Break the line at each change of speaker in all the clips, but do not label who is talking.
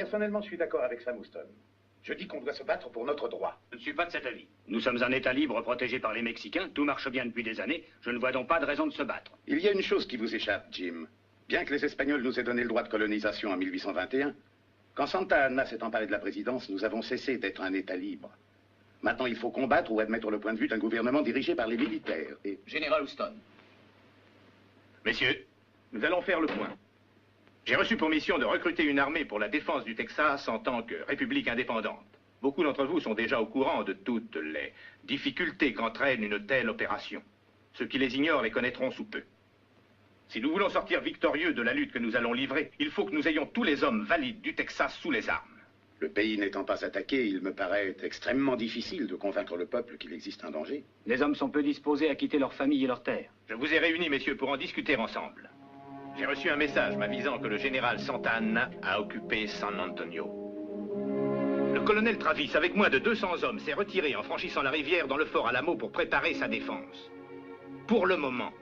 Personnellement, je suis d'accord avec Sam Houston. Je dis qu'on doit se battre pour notre droit.
Je ne suis pas de cet avis. Nous sommes un État libre protégé par les Mexicains. Tout marche bien depuis des années. Je ne vois donc pas de raison de se battre.
Il y a une chose qui vous échappe, Jim. Bien que les Espagnols nous aient donné le droit de colonisation en 1821, quand Santa Anna s'est emparé de la présidence, nous avons cessé d'être un État libre. Maintenant, il faut combattre ou admettre le point de vue d'un gouvernement dirigé par les militaires. Et...
Général Houston.
Messieurs, nous allons faire le point. J'ai reçu pour mission de recruter une armée pour la défense du Texas en tant que république indépendante. Beaucoup d'entre vous sont déjà au courant de toutes les difficultés qu'entraîne une telle opération. Ceux qui les ignorent les connaîtront sous peu. Si nous voulons sortir victorieux de la lutte que nous allons livrer, il faut que nous ayons tous les hommes valides du Texas sous les armes.
Le pays n'étant pas attaqué, il me paraît extrêmement difficile de convaincre le peuple qu'il existe un danger.
Les hommes sont peu disposés à quitter leur famille et leur terre.
Je vous ai réunis, messieurs, pour en discuter ensemble. J'ai reçu un message m'avisant que le général Santa Anna a occupé San Antonio. Le colonel Travis, avec moins de 200 hommes, s'est retiré en franchissant la rivière dans le fort Alamo pour préparer sa défense. Pour le moment,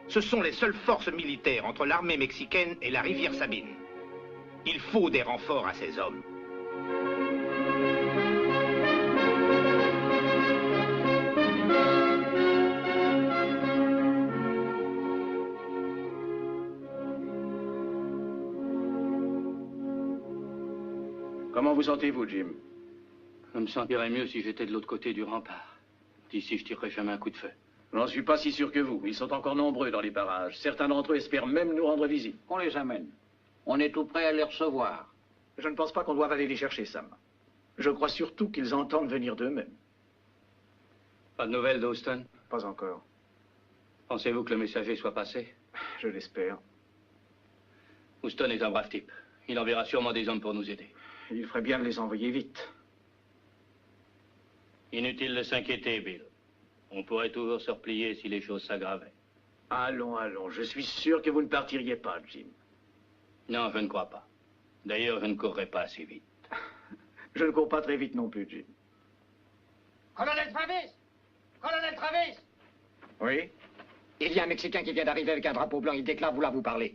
ce sont les seules forces militaires entre l'armée mexicaine et la rivière Sabine. Il faut des renforts à ces hommes.
Comment vous sentez-vous, Jim?
Je me sentirais mieux si j'étais de l'autre côté du rempart. D'ici, je tirerais jamais un coup de feu.
J'en suis pas si sûr que vous. Ils sont encore nombreux dans les parages. Certains d'entre eux espèrent même nous rendre visite.
On les amène. On est tout prêt à les recevoir.
Je ne pense pas qu'on doive aller les chercher, Sam. Je crois surtout qu'ils entendent venir d'eux-mêmes.
Pas de nouvelles d'Houston?
Pas encore.
Pensez-vous que le messager soit passé?
Je l'espère.
Houston est un brave type. Il enverra sûrement des hommes pour nous aider.
Il ferait bien de les envoyer vite.
Inutile de s'inquiéter, Bill. On pourrait toujours se replier si les choses s'aggravaient.
Allons, allons. Je suis sûr que vous ne partiriez pas, Jim.
Non, je ne crois pas. D'ailleurs, je ne courrai pas assez vite.
Je ne cours pas très vite non plus, Jim.
Colonel Travis! Colonel Travis!
Oui?
Il y a un Mexicain qui vient d'arriver avec un drapeau blanc. Il déclare vouloir vous parler.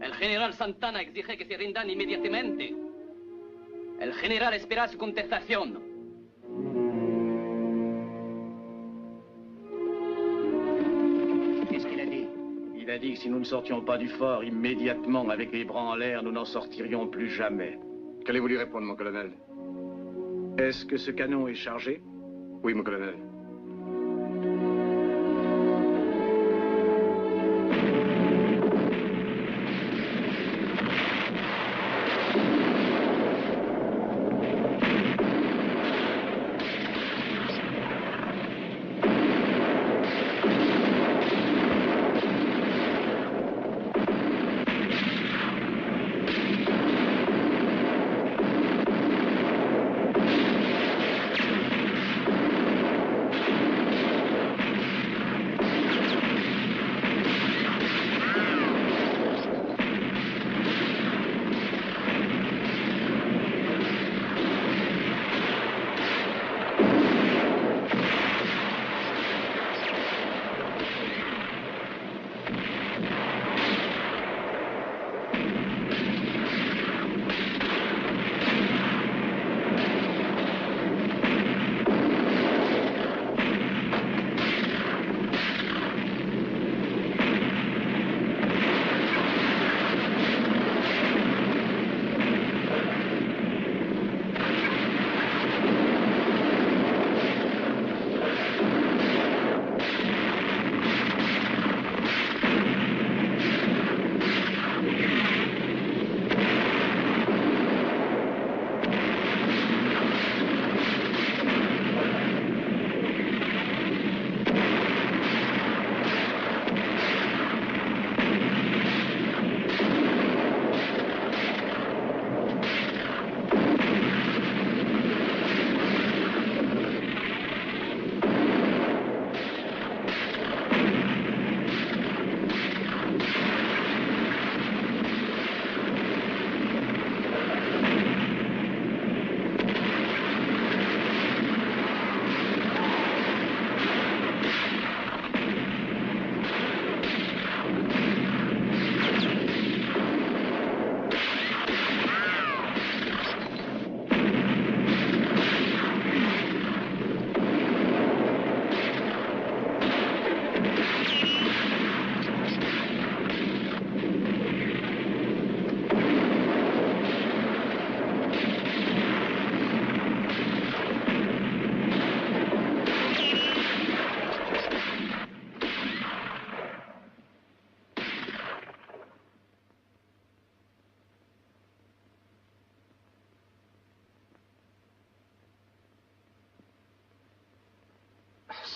El general Santana exige que se rindan inmediatamente. El general espera su contestación.
Qu'est-ce qu'il a dit?
Il a dit que si nous ne sortions pas du fort immédiatement avec les bras en l'air, nous n'en sortirions plus jamais.
Qu'allez-vous lui répondre, mon colonel?
Est-ce que ce canon est chargé?
Oui, mon colonel.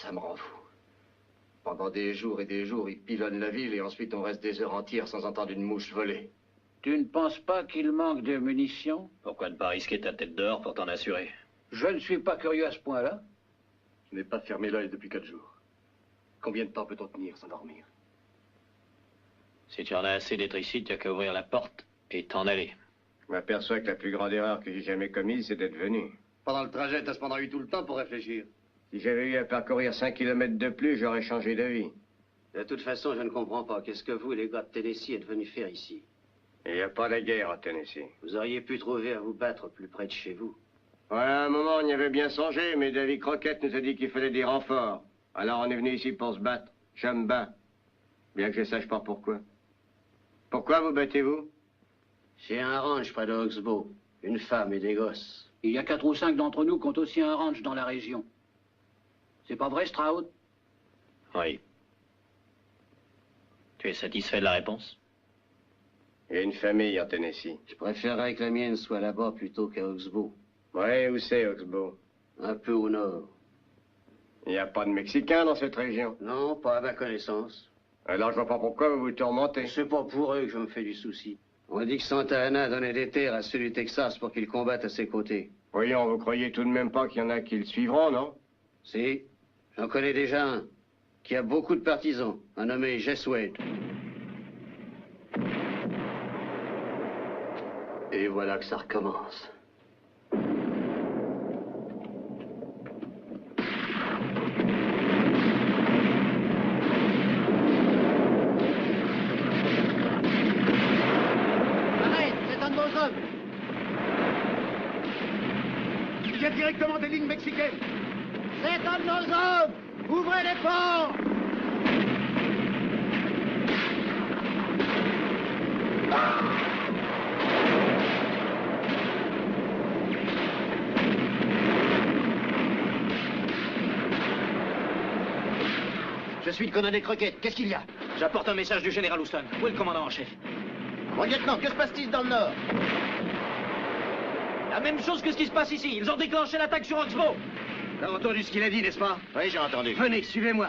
ça me rend fou. Pendant des jours et des jours, ils pilonnent la ville et ensuite on reste des heures entières sans entendre une mouche voler.
Tu ne penses pas qu'il manque de munitions?
Pourquoi ne pas risquer ta tête dehors pour t'en assurer?
Je ne suis pas curieux à ce point-là.
Je n'ai pas fermé l'œil depuis 4 jours. Combien de temps peut-on tenir sans dormir?
Si tu en as assez d'être ici, tu n'as qu'à ouvrir la porte et t'en aller.
Je m'aperçois que la plus grande erreur que j'ai jamais commise, c'est d'être venu.
Pendant le trajet, t'as cependant eu tout le temps pour réfléchir.
Si j'avais eu à parcourir 5 kilomètres de plus, j'aurais changé d'avis.
De toute façon, je ne comprends pas. Qu'est-ce que vous, les gars de Tennessee, êtes venus faire ici?
Il n'y a pas de guerre à Tennessee.
Vous auriez pu trouver à vous battre plus près de chez vous.
Voilà, un moment, on y avait bien songé, mais David Crockett nous a dit qu'il fallait des renforts. Alors on est venu ici pour se battre. Je me bats. Bien que je ne sache pas pourquoi. Pourquoi vous battez-vous?
J'ai un ranch près de Oxbow. Une femme et des gosses.
Il y a 4 ou 5 d'entre nous qui ont aussi un ranch dans la région. C'est pas vrai, Stroud?
Oui. Tu es satisfait de la réponse?
Il y a une famille en Tennessee.
Je préférerais que la mienne soit là-bas plutôt qu'à Oxbow.
Ouais, où c'est, Oxbow?
Un peu au nord.
Il n'y a pas de Mexicains dans cette région.
Non, pas à ma connaissance.
Alors je vois pas pourquoi vous vous tourmentez.
C'est pas pour eux que je me fais du souci. On dit que Santa Anna donnait des terres à ceux du Texas pour qu'ils combattent à ses côtés.
Voyons, vous croyez tout de même pas qu'il y en a qui le suivront, non?
Si, j'en connais déjà un, qui a beaucoup de partisans, un nommé Jess Wade. Et voilà que ça recommence.
Il vient directement des lignes mexicaines.
C'est un de nos hommes! Ouvrez les portes!
Je suis le colonel Crockett. Qu'est-ce qu'il y a?
J'apporte un message du général Houston. Où est le commandant en chef?
Mon lieutenant, que se passe-t-il dans le nord?
La même chose que ce qui se passe ici. Ils ont déclenché l'attaque sur Oxbow.
T'as entendu ce qu'il a dit, n'est-ce pas?
Oui, j'ai entendu.
Venez, suivez-moi.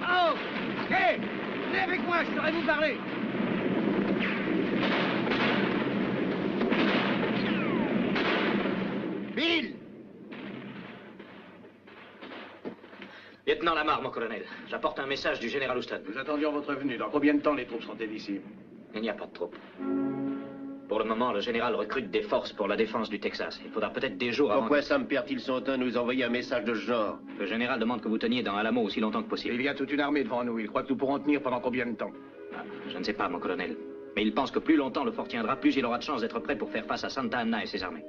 Oh! Hé! Venez avec moi, je saurais vous parler! Bill!
Lieutenant Lamar, mon colonel. J'apporte un message du général Houston.
Nous attendions votre venue. Dans combien de temps les troupes sont-elles ici?
Il n'y a pas de troupes. Pour le moment, le général recrute des forces pour la défense du Texas. Il faudra peut-être des jours avant...
Pourquoi Sam Pertil-Sontin nous envoyer un message de ce genre?
Le général demande que vous teniez dans Alamo aussi longtemps que possible.
Il y a toute une armée devant nous. Il croit que nous pourrons tenir pendant combien de temps?
Ah, je ne sais pas, mon colonel. Mais il pense que plus longtemps le fort tiendra, plus il aura de chances d'être prêt pour faire face à Santa Anna et ses armées.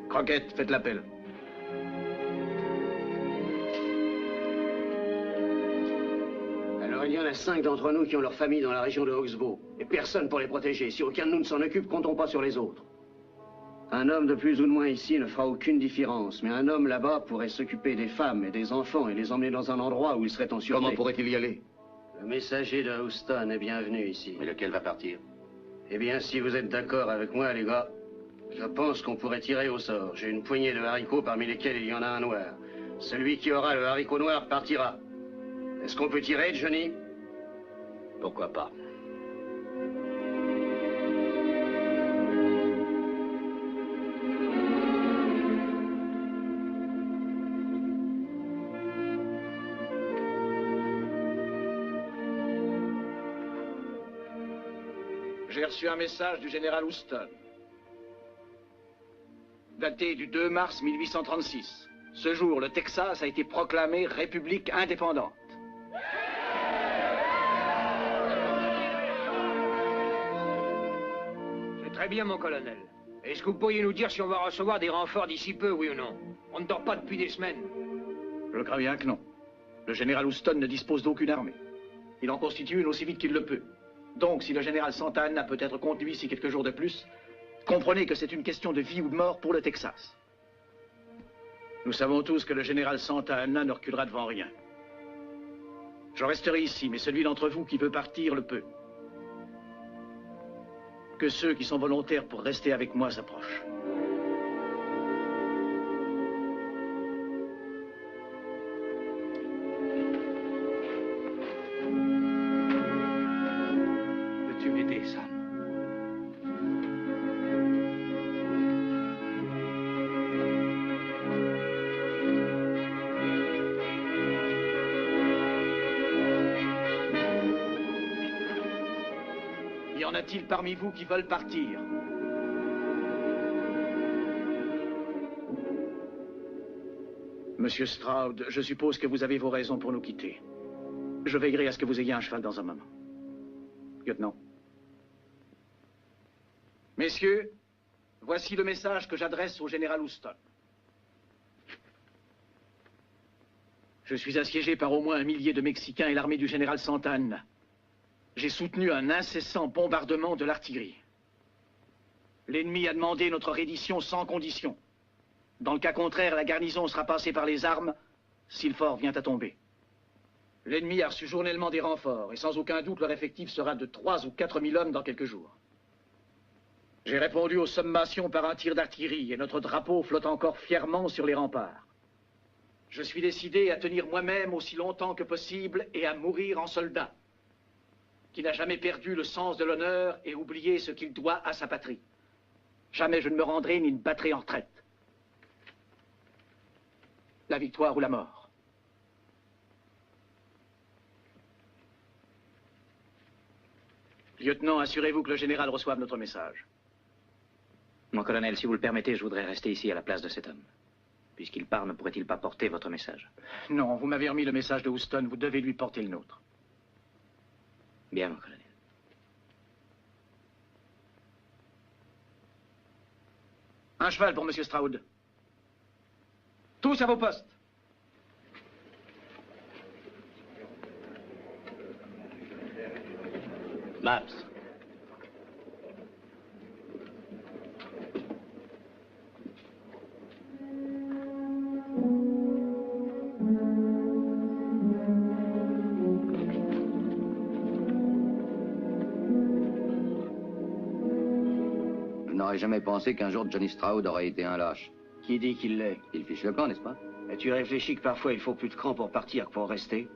Crockett, faites l'appel.
Alors il y en a 5 d'entre nous qui ont leur famille dans la région de Oxbow. Et personne pour les protéger. Si aucun de nous ne s'en occupe, comptons pas sur les autres. Un homme de plus ou de moins ici ne fera aucune différence. Mais un homme là-bas pourrait s'occuper des femmes et des enfants et les emmener dans un endroit où ils seraient en sûreté.
Comment pourrait-il y aller?
Le messager de Houston est bienvenu ici.
Mais lequel va partir?
Eh bien, si vous êtes d'accord avec moi, les gars, je pense qu'on pourrait tirer au sort. J'ai une poignée de haricots parmi lesquels il y en a un noir. Celui qui aura le haricot noir partira. Est-ce qu'on peut tirer, Johnny?
Pourquoi pas?
J'ai reçu un message du général Houston, daté du 2 mars 1836. Ce jour, le Texas a été proclamé république indépendante.
C'est très bien, mon colonel. Est-ce que vous pourriez nous dire si on va recevoir des renforts d'ici peu, oui ou non? On ne dort pas depuis des semaines.
Je crains bien que non. Le général Houston ne dispose d'aucune armée. Il en constitue une aussi vite qu'il le peut. Donc, si le général Santa Anna peut être contenu ici quelques jours de plus, comprenez que c'est une question de vie ou de mort pour le Texas. Nous savons tous que le général Santa Anna ne reculera devant rien. Je resterai ici, mais celui d'entre vous qui veut partir le peut. Que ceux qui sont volontaires pour rester avec moi s'approchent.
en a-t-il parmi vous qui veulent partir? Monsieur Stroud, je suppose que vous avez vos raisons pour nous quitter. Je veillerai à ce que vous ayez un cheval dans un moment. Lieutenant. Messieurs, voici le message que j'adresse au général Houston. Je suis assiégé par au moins 1 millier de Mexicains et l'armée du général Santa Anna. J'ai soutenu un incessant bombardement de l'artillerie. L'ennemi a demandé notre reddition sans condition. Dans le cas contraire, la garnison sera passée par les armes si le fort vient à tomber. L'ennemi a reçu journellement des renforts et sans aucun doute leur effectif sera de 3 ou 4 000 hommes dans quelques jours. J'ai répondu aux sommations par un tir d'artillerie et notre drapeau flotte encore fièrement sur les remparts. Je suis décidé à tenir moi-même aussi longtemps que possible et à mourir en soldat, qui n'a jamais perdu le sens de l'honneur et oublié ce qu'il doit à sa patrie. Jamais je ne me rendrai ni ne battrai en retraite. La victoire ou la mort. Lieutenant, assurez-vous que le général reçoive notre message.
Mon colonel, si vous le permettez, je voudrais rester ici à la place de cet homme. Puisqu'il part, ne pourrait-il pas porter votre message?
Non, vous m'avez remis le message de Houston, vous devez lui porter le nôtre.
Bien, mon colonel.
Un cheval pour Monsieur Stroud. Tous à vos postes.
Maps.
Je n'aurais jamais pensé qu'un jour Johnny Stroud aurait été un lâche.
Qui dit qu'il l'est?
Il fiche le camp, n'est-ce pas?
Et tu réfléchis que parfois il faut plus de cran pour partir que pour rester?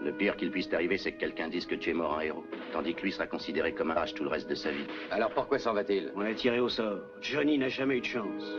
Le pire qu'il puisse t'arriver, c'est que quelqu'un dise que tu es mort en héros. Tandis que lui sera considéré comme un lâche tout le reste de sa vie.
Alors pourquoi s'en va-t-il?
On l'a tiré au sort. Johnny n'a jamais eu de chance.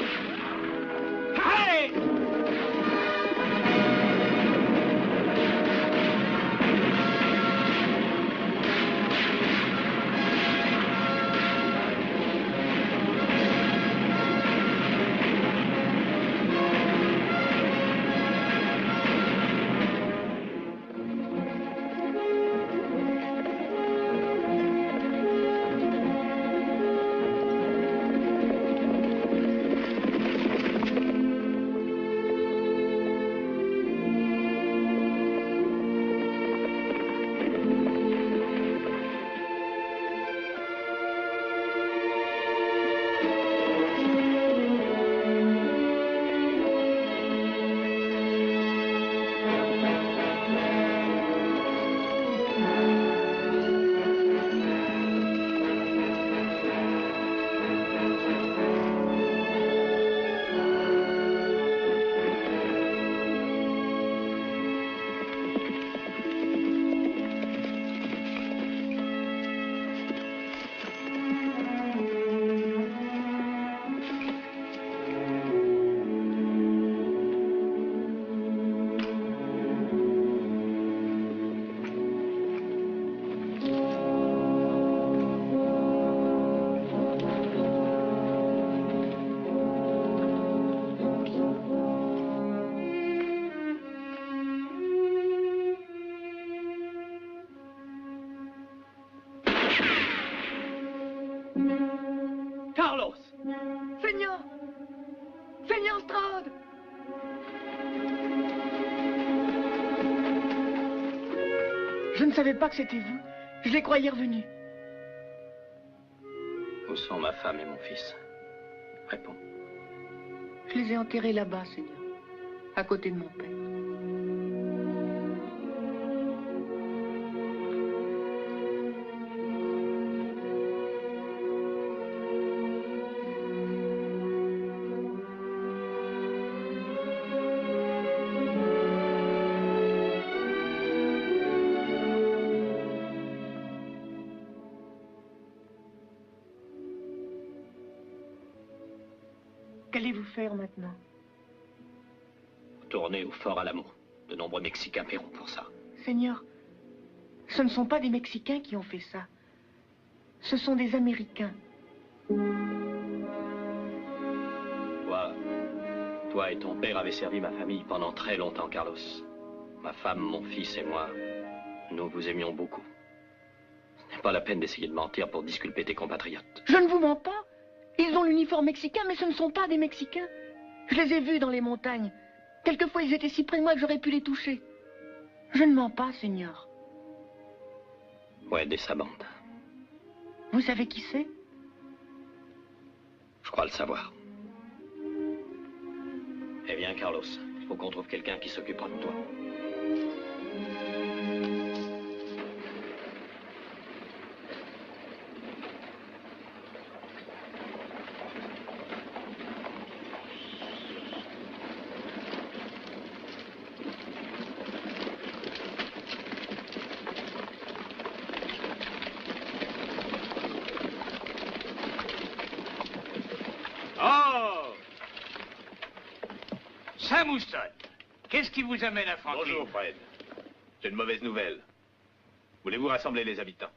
Carlos! Seigneur! Seigneur Stroud! Je ne savais pas que c'était vous. Je les croyais revenus.
Où sont ma femme et mon fils? Réponds.
Je les ai enterrés là-bas, Seigneur. À côté de mon père. Qu'allez-vous faire maintenant?
Retourner au fort Alamo. De nombreux Mexicains paieront pour ça.
Seigneur, ce ne sont pas des Mexicains qui ont fait ça. Ce sont des Américains.
Toi et ton père avez servi ma famille pendant très longtemps, Carlos. Ma femme, mon fils et moi, nous vous aimions beaucoup. Ce n'est pas la peine d'essayer de mentir pour disculper tes compatriotes.
Je ne vous mens pas. Ils ont l'uniforme mexicain, mais ce ne sont pas des Mexicains. Je les ai vus dans les montagnes. Quelquefois, ils étaient si près de moi que j'aurais pu les toucher. Je ne mens pas, Seigneur.
Ouais, des sabandes.
Vous savez qui c'est?
Je crois le savoir. Eh bien, Carlos, il faut qu'on trouve quelqu'un qui s'occupera de toi.
Mouston, qu'est-ce qui vous amène à Franklin?
Bonjour, Fred. J'ai une mauvaise nouvelle. Voulez-vous rassembler les habitants?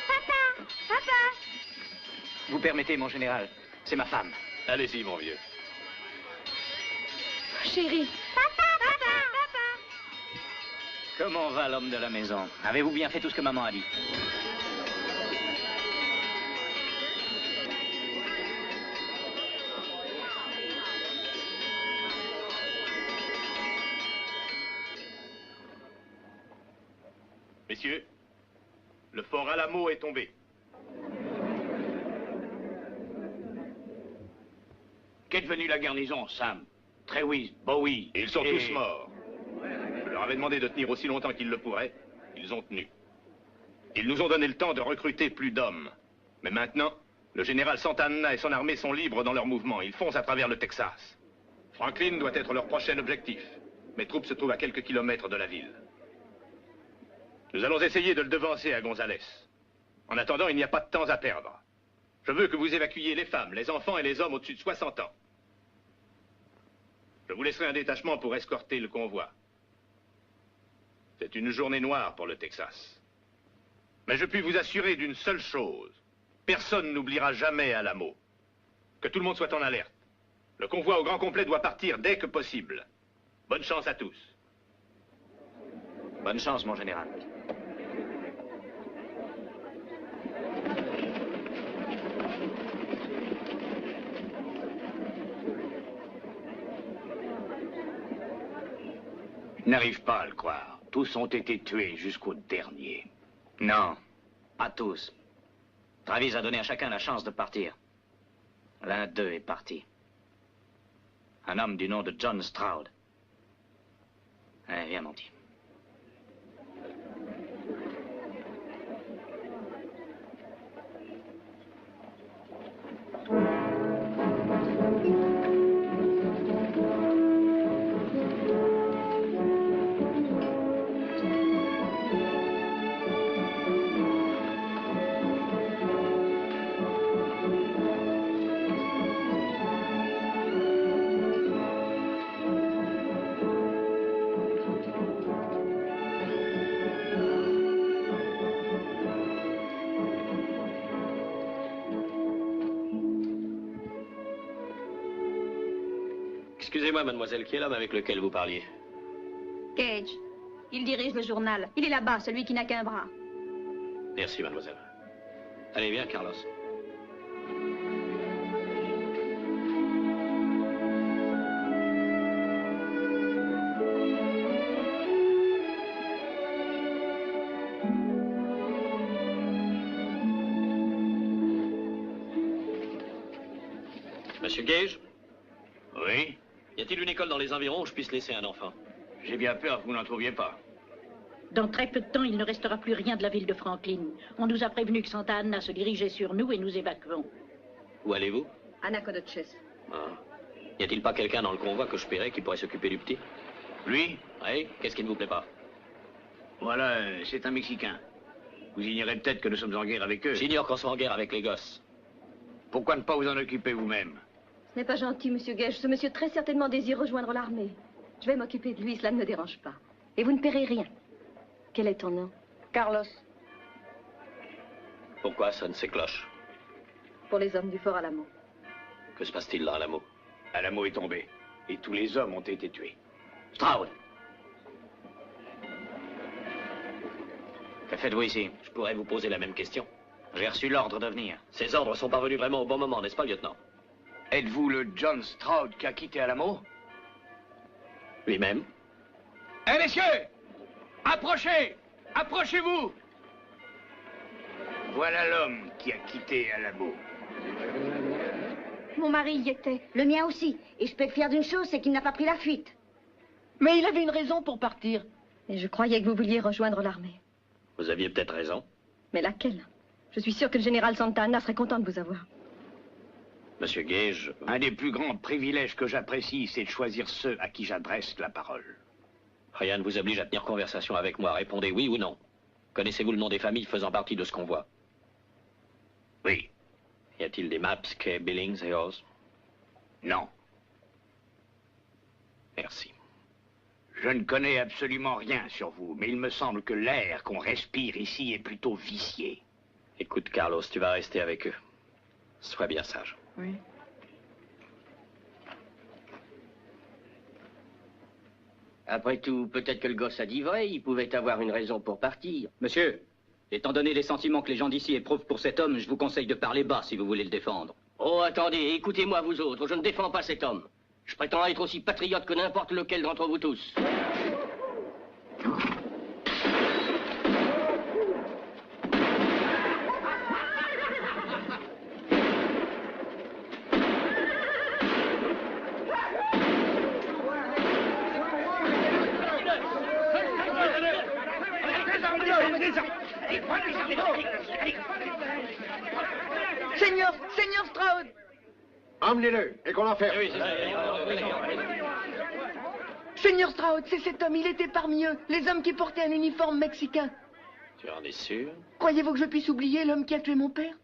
Papa! Papa!
Vous permettez, mon général, c'est ma femme.
Allez-y, mon vieux.
Chérie.
Comment va l'homme de la maison? Avez-vous bien fait tout ce que maman a dit?
Messieurs, le fort Alamo est tombé.
Qu'est devenue la garnison, Sam? Trewis, Bowie...
Ils sont tous morts. Je leur avais demandé de tenir aussi longtemps qu'ils le pourraient. Ils ont tenu. Ils nous ont donné le temps de recruter plus d'hommes. Mais maintenant, le général Santa Anna et son armée sont libres dans leur mouvement. Ils foncent à travers le Texas. Franklin doit être leur prochain objectif. Mes troupes se trouvent à quelques kilomètres de la ville. Nous allons essayer de le devancer à Gonzales. En attendant, il n'y a pas de temps à perdre. Je veux que vous évacuiez les femmes, les enfants et les hommes au-dessus de 60 ans. Je vous laisserai un détachement pour escorter le convoi. C'est une journée noire pour le Texas. Mais je puis vous assurer d'une seule chose. Personne n'oubliera jamais Alamo. Que tout le monde soit en alerte. Le convoi au grand complet doit partir dès que possible. Bonne chance à tous.
Bonne chance, mon général.
Je n'arrive pas à le croire. Tous ont été tués jusqu'au dernier.
Non, pas tous. Travis a donné à chacun la chance de partir. L'un d'eux est parti. Un homme du nom de John Stroud. Allez, viens, mon petit.
Excusez-moi, mademoiselle, qui est l'homme avec lequel vous parliez?
Gage. Il dirige le journal. Il est là-bas, celui qui n'a qu'un bras.
Merci, mademoiselle. Allez, viens, Carlos. Monsieur Gage?
Oui?
Y a-t-il une école dans les environs où je puisse laisser un enfant?
J'ai bien peur que vous n'en trouviez pas.
Dans très peu de temps, il ne restera plus rien de la ville de Franklin. On nous a prévenu que Santa Anna se dirigeait sur nous et nous évacuons.
Où allez-vous?
À Nacogdoches.
Ah. Y a-t-il pas quelqu'un dans le convoi que je paierais qui pourrait s'occuper du petit?
Lui?
Oui, qu'est-ce qui ne vous plaît pas?
Voilà, c'est un Mexicain. Vous ignorez peut-être que nous sommes en guerre avec eux.
J'ignore qu'on soit en guerre avec les gosses.
Pourquoi ne pas vous en occuper vous-même?
Ce n'est pas gentil, monsieur Gage. Ce monsieur très certainement désire rejoindre l'armée. Je vais m'occuper de lui, cela ne me dérange pas. Et vous ne paierez rien. Quel est ton nom?
Carlos.
Pourquoi sonne ces cloches?
Pour les hommes du Fort Alamo.
Que se passe-t-il là, Alamo?
Alamo est tombé. Et tous les hommes ont été tués.
Stroud! Que faites-vous ici?
Je pourrais vous poser la même question.
J'ai reçu l'ordre de venir.
Ces ordres sont parvenus vraiment au bon moment, n'est-ce pas, lieutenant?
Êtes-vous le John Stroud qui a quitté Alamo?
Lui-même.
Eh, messieurs! Approchez! Approchez-vous!
Voilà l'homme qui a quitté Alamo.
Mon mari y était.
Le mien aussi. Et je peux être fier d'une chose, c'est qu'il n'a pas pris la fuite.
Mais il avait une raison pour partir.
Et je croyais que vous vouliez rejoindre l'armée.
Vous aviez peut-être raison.
Mais laquelle? Je suis sûre que le général Santa Anna serait content de vous avoir.
Monsieur Gage...
Un des plus grands privilèges que j'apprécie, c'est de choisir ceux à qui j'adresse la parole.
Rien ne vous oblige à tenir conversation avec moi. Répondez oui ou non. Connaissez-vous le nom des familles faisant partie de ce convoi?
Oui.
Y a-t-il des Maps, Kay, Billings et Oz?
Non.
Merci.
Je ne connais absolument rien sur vous, mais il me semble que l'air qu'on respire ici est plutôt vicié.
Écoute, Carlos, tu vas rester avec eux. Sois bien sage.
Oui.
Après tout, peut-être que le gosse a dit vrai, il pouvait avoir une raison pour partir.
Monsieur, étant donné les sentiments que les gens d'ici éprouvent pour cet homme, je vous conseille de parler bas si vous voulez le défendre.
Oh, attendez, écoutez-moi vous autres, je ne défends pas cet homme. Je prétends être aussi patriote que n'importe lequel d'entre vous tous.
Seigneur Stroud!
Emmenez-le et qu'on l'enferme.
Oui, c'est ça.
Seigneur Stroud, c'est cet homme, il était parmi eux, les hommes qui portaient un uniforme mexicain.
Tu en es sûr?
Croyez-vous que je puisse oublier l'homme qui a tué mon père?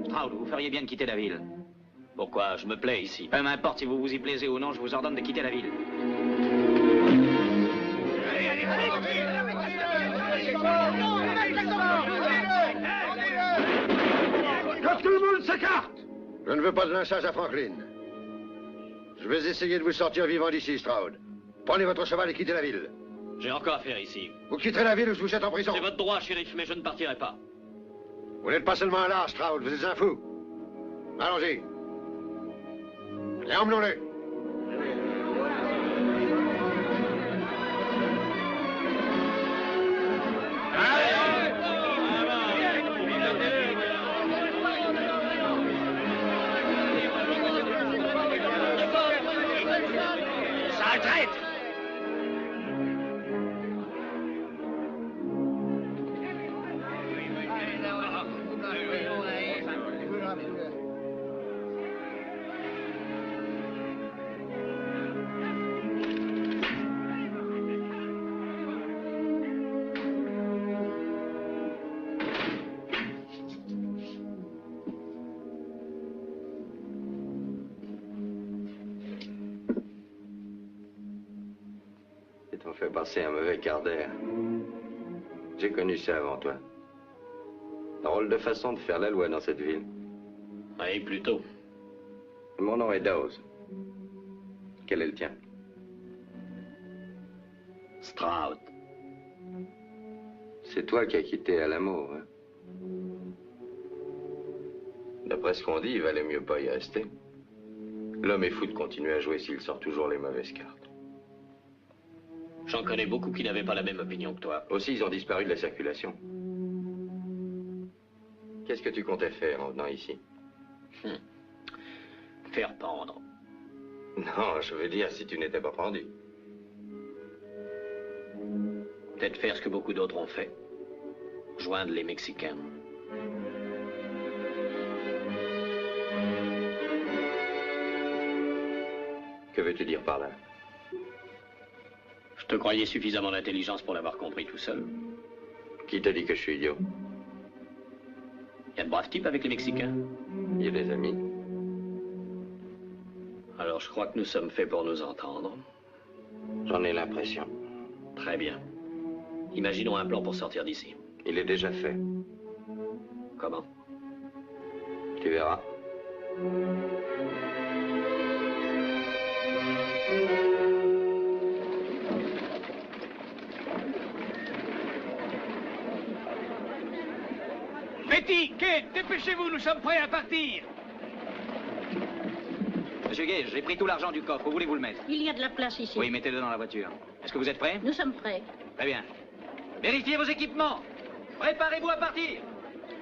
Stroud, vous feriez bien de quitter la ville.
Pourquoi? Je me plais ici.
Peu m'importe si vous vous y plaisez ou non, je vous ordonne de quitter la ville.
Que tout le monde s'écarte! Je ne veux pas de lynchage à Franklin. Je vais essayer de vous sortir vivant d'ici, Stroud. Prenez votre cheval et quittez la ville.
J'ai encore affaire ici.
Vous quitterez la ville ou je vous jette en prison.
C'est votre droit, shérif, mais je ne partirai pas.
Vous n'êtes pas seulement un lâche, Stroud, vous êtes un fou. Allons-y. Et emmenons-le.
Sale traître!
t'ont fait passer un mauvais quart d'heure. J'ai connu ça avant toi. Drôle de façon de faire la loi dans cette ville.
Oui, plutôt.
Mon nom est Dawes. Quel est le tien?
Stroud.
C'est toi qui as quitté Alamo, hein? D'après ce qu'on dit, il valait mieux pas y rester. L'homme est fou de continuer à jouer s'il sort toujours les mauvaises cartes.
J'en connais beaucoup qui n'avaient pas la même opinion que toi.
Aussi, ils ont disparu de la circulation. Qu'est-ce que tu comptais faire en venant ici?
Faire pendre.
Non, je veux dire, si tu n'étais pas pendu.
Peut-être faire ce que beaucoup d'autres ont fait. Joindre les Mexicains.
Que veux-tu dire par là?
Je te croyais suffisamment d'intelligence pour l'avoir compris tout seul.
Qui t'a dit que je suis idiot?
y a de braves types avec les Mexicains.
Il y a des amis.
Alors, je crois que nous sommes faits pour nous entendre.
J'en ai l'impression.
Très bien. Imaginons un plan pour sortir d'ici.
Il est déjà fait.
Comment?
Tu verras.
Betty, Kate, dépêchez-vous, nous sommes prêts à partir.
Monsieur Gage, j'ai pris tout l'argent du coffre. Où voulez-vous le mettre?
Il y a de la place ici.
Oui, mettez-le dans la voiture. Est-ce que vous êtes prêts?
Nous sommes prêts.
Très bien. Vérifiez vos équipements. Préparez-vous à partir.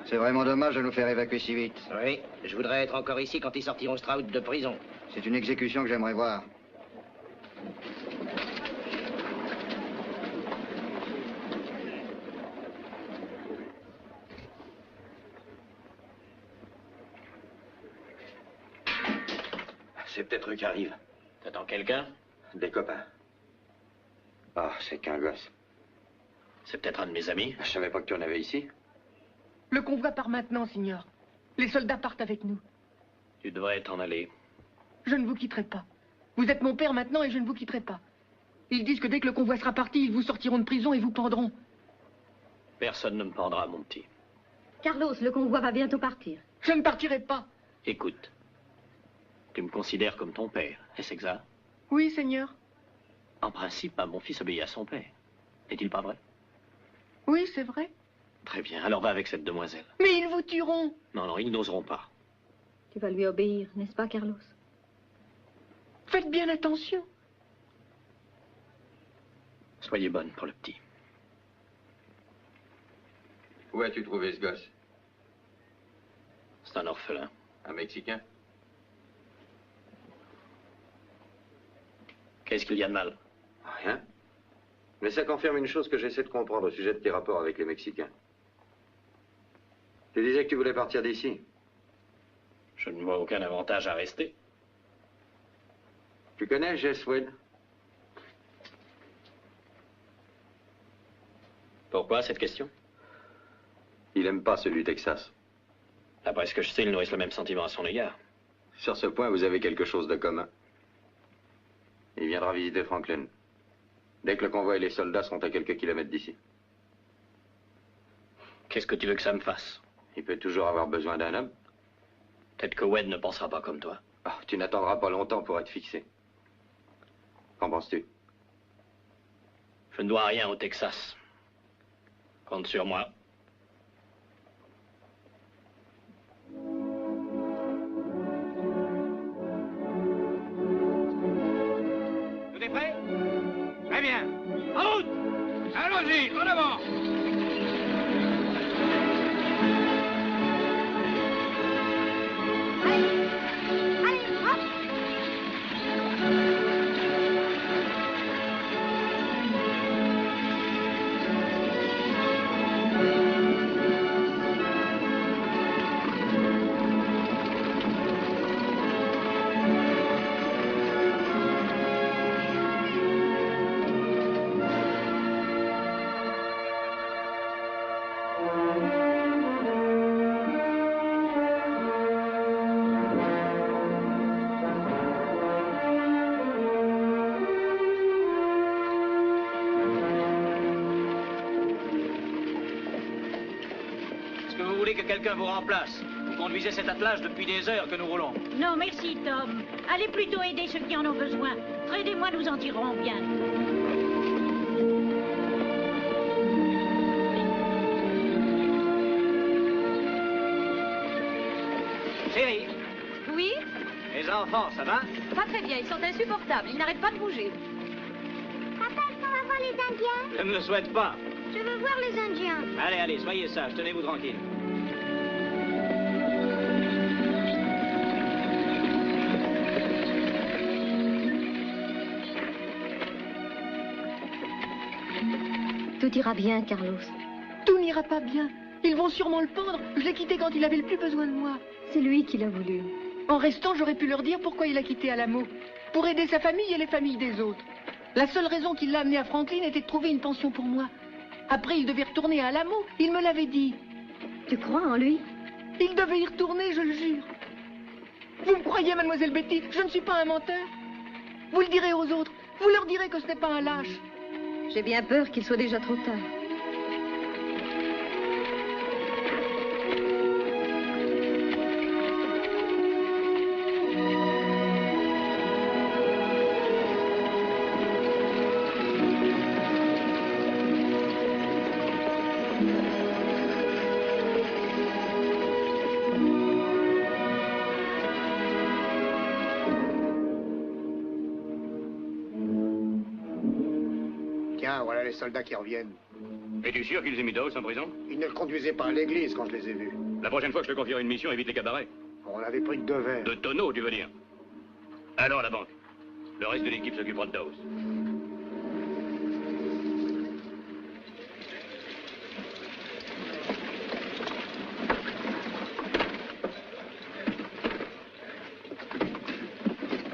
C'est vraiment dommage de nous faire évacuer si vite.
Oui, je voudrais être encore ici quand ils sortiront Stroud de prison.
C'est une exécution que j'aimerais voir.
C'est peut-être eux qui arrivent.
T'attends quelqu'un?
Des copains. Ah, c'est qu'un gosse.
C'est peut-être un de mes amis.
Je savais pas que tu en avais ici.
Le convoi part maintenant, Seigneur. Les soldats partent avec nous.
Tu devrais t'en aller.
Je ne vous quitterai pas. Vous êtes mon père maintenant et je ne vous quitterai pas. Ils disent que dès que le convoi sera parti, ils vous sortiront de prison et vous pendront.
Personne ne me pendra, mon petit.
Carlos, le convoi va bientôt partir.
Je ne partirai pas.
Écoute, tu me considères comme ton père, est-ce exact?
Oui, Seigneur.
En principe, mon fils obéit à son père. N'est-il pas vrai?
Oui, c'est vrai.
Très bien, alors va avec cette demoiselle.
Mais ils vous tueront.
Non, non, ils n'oseront pas.
Tu vas lui obéir, n'est-ce pas, Carlos?
Faites bien attention.
Soyez bonne pour le petit.
Où as-tu trouvé ce gosse?
C'est un orphelin.
Un Mexicain?
Qu'est-ce qu'il y a de mal?
Rien. Mais ça confirme une chose que j'essaie de comprendre au sujet de tes rapports avec les Mexicains. Tu disais que tu voulais partir d'ici.
Je ne vois aucun avantage à rester.
Tu connais Jess Wade?
Pourquoi cette question?
Il aime pas celui du Texas.
D'après ce que je sais, il nourrit le même sentiment à son égard.
Sur ce point, vous avez quelque chose de commun. Il viendra visiter Franklin. Dès que le convoi et les soldats seront à quelques kilomètres d'ici.
Qu'est-ce que tu veux que ça me fasse?
Il peut toujours avoir besoin d'un homme.
Peut-être que Wade ne pensera pas comme toi.
Oh, tu n'attendras pas longtemps pour être fixé. Qu'en penses-tu?
Je ne dois rien au Texas. Compte sur moi.
Tout est prêt? Très bien. En route! Allons-y, en avant!
Quelqu'un vous remplace. Vous conduisez cet attelage depuis des heures que nous roulons.
Non, merci, Tom. Allez plutôt aider ceux qui en ont besoin. Fred et moi, nous en tirerons bien.
Chérie.
Oui?
Les enfants, ça va?
Pas très bien, ils sont insupportables. Ils n'arrêtent pas de bouger.
Papa, est-ce qu'on va voir les Indiens?
Je ne le souhaite pas.
Je veux voir les Indiens.
Allez, allez, soyez sages. Tenez-vous tranquille.
Tout ira bien, Carlos.
Tout n'ira pas bien. Ils vont sûrement le pendre. Je l'ai quitté quand il avait le plus besoin de moi.
C'est lui qui l'a voulu.
En restant, j'aurais pu leur dire pourquoi il a quitté Alamo. Pour aider sa famille et les familles des autres. La seule raison qui l'a amené à Franklin était de trouver une pension pour moi. Après, il devait retourner à Alamo. Il me l'avait dit.
Tu crois en lui?
Il devait y retourner, je le jure. Vous me croyez, mademoiselle Betty, je ne suis pas un menteur. Vous le direz aux autres. Vous leur direz que ce n'est pas un lâche.
J'ai bien peur qu'il soit déjà trop tard.
Tiens, voilà les soldats qui reviennent.
Es-tu sûr qu'ils aient mis Dawes en prison?
Ils ne le conduisaient pas à l'église quand je les ai vus.
La prochaine fois que je te confierai une mission, évite les cabarets.
On avait pris que 2 verres.
De tonneaux, tu veux dire? Alors, la banque. Le reste de l'équipe s'occupera de Dawes.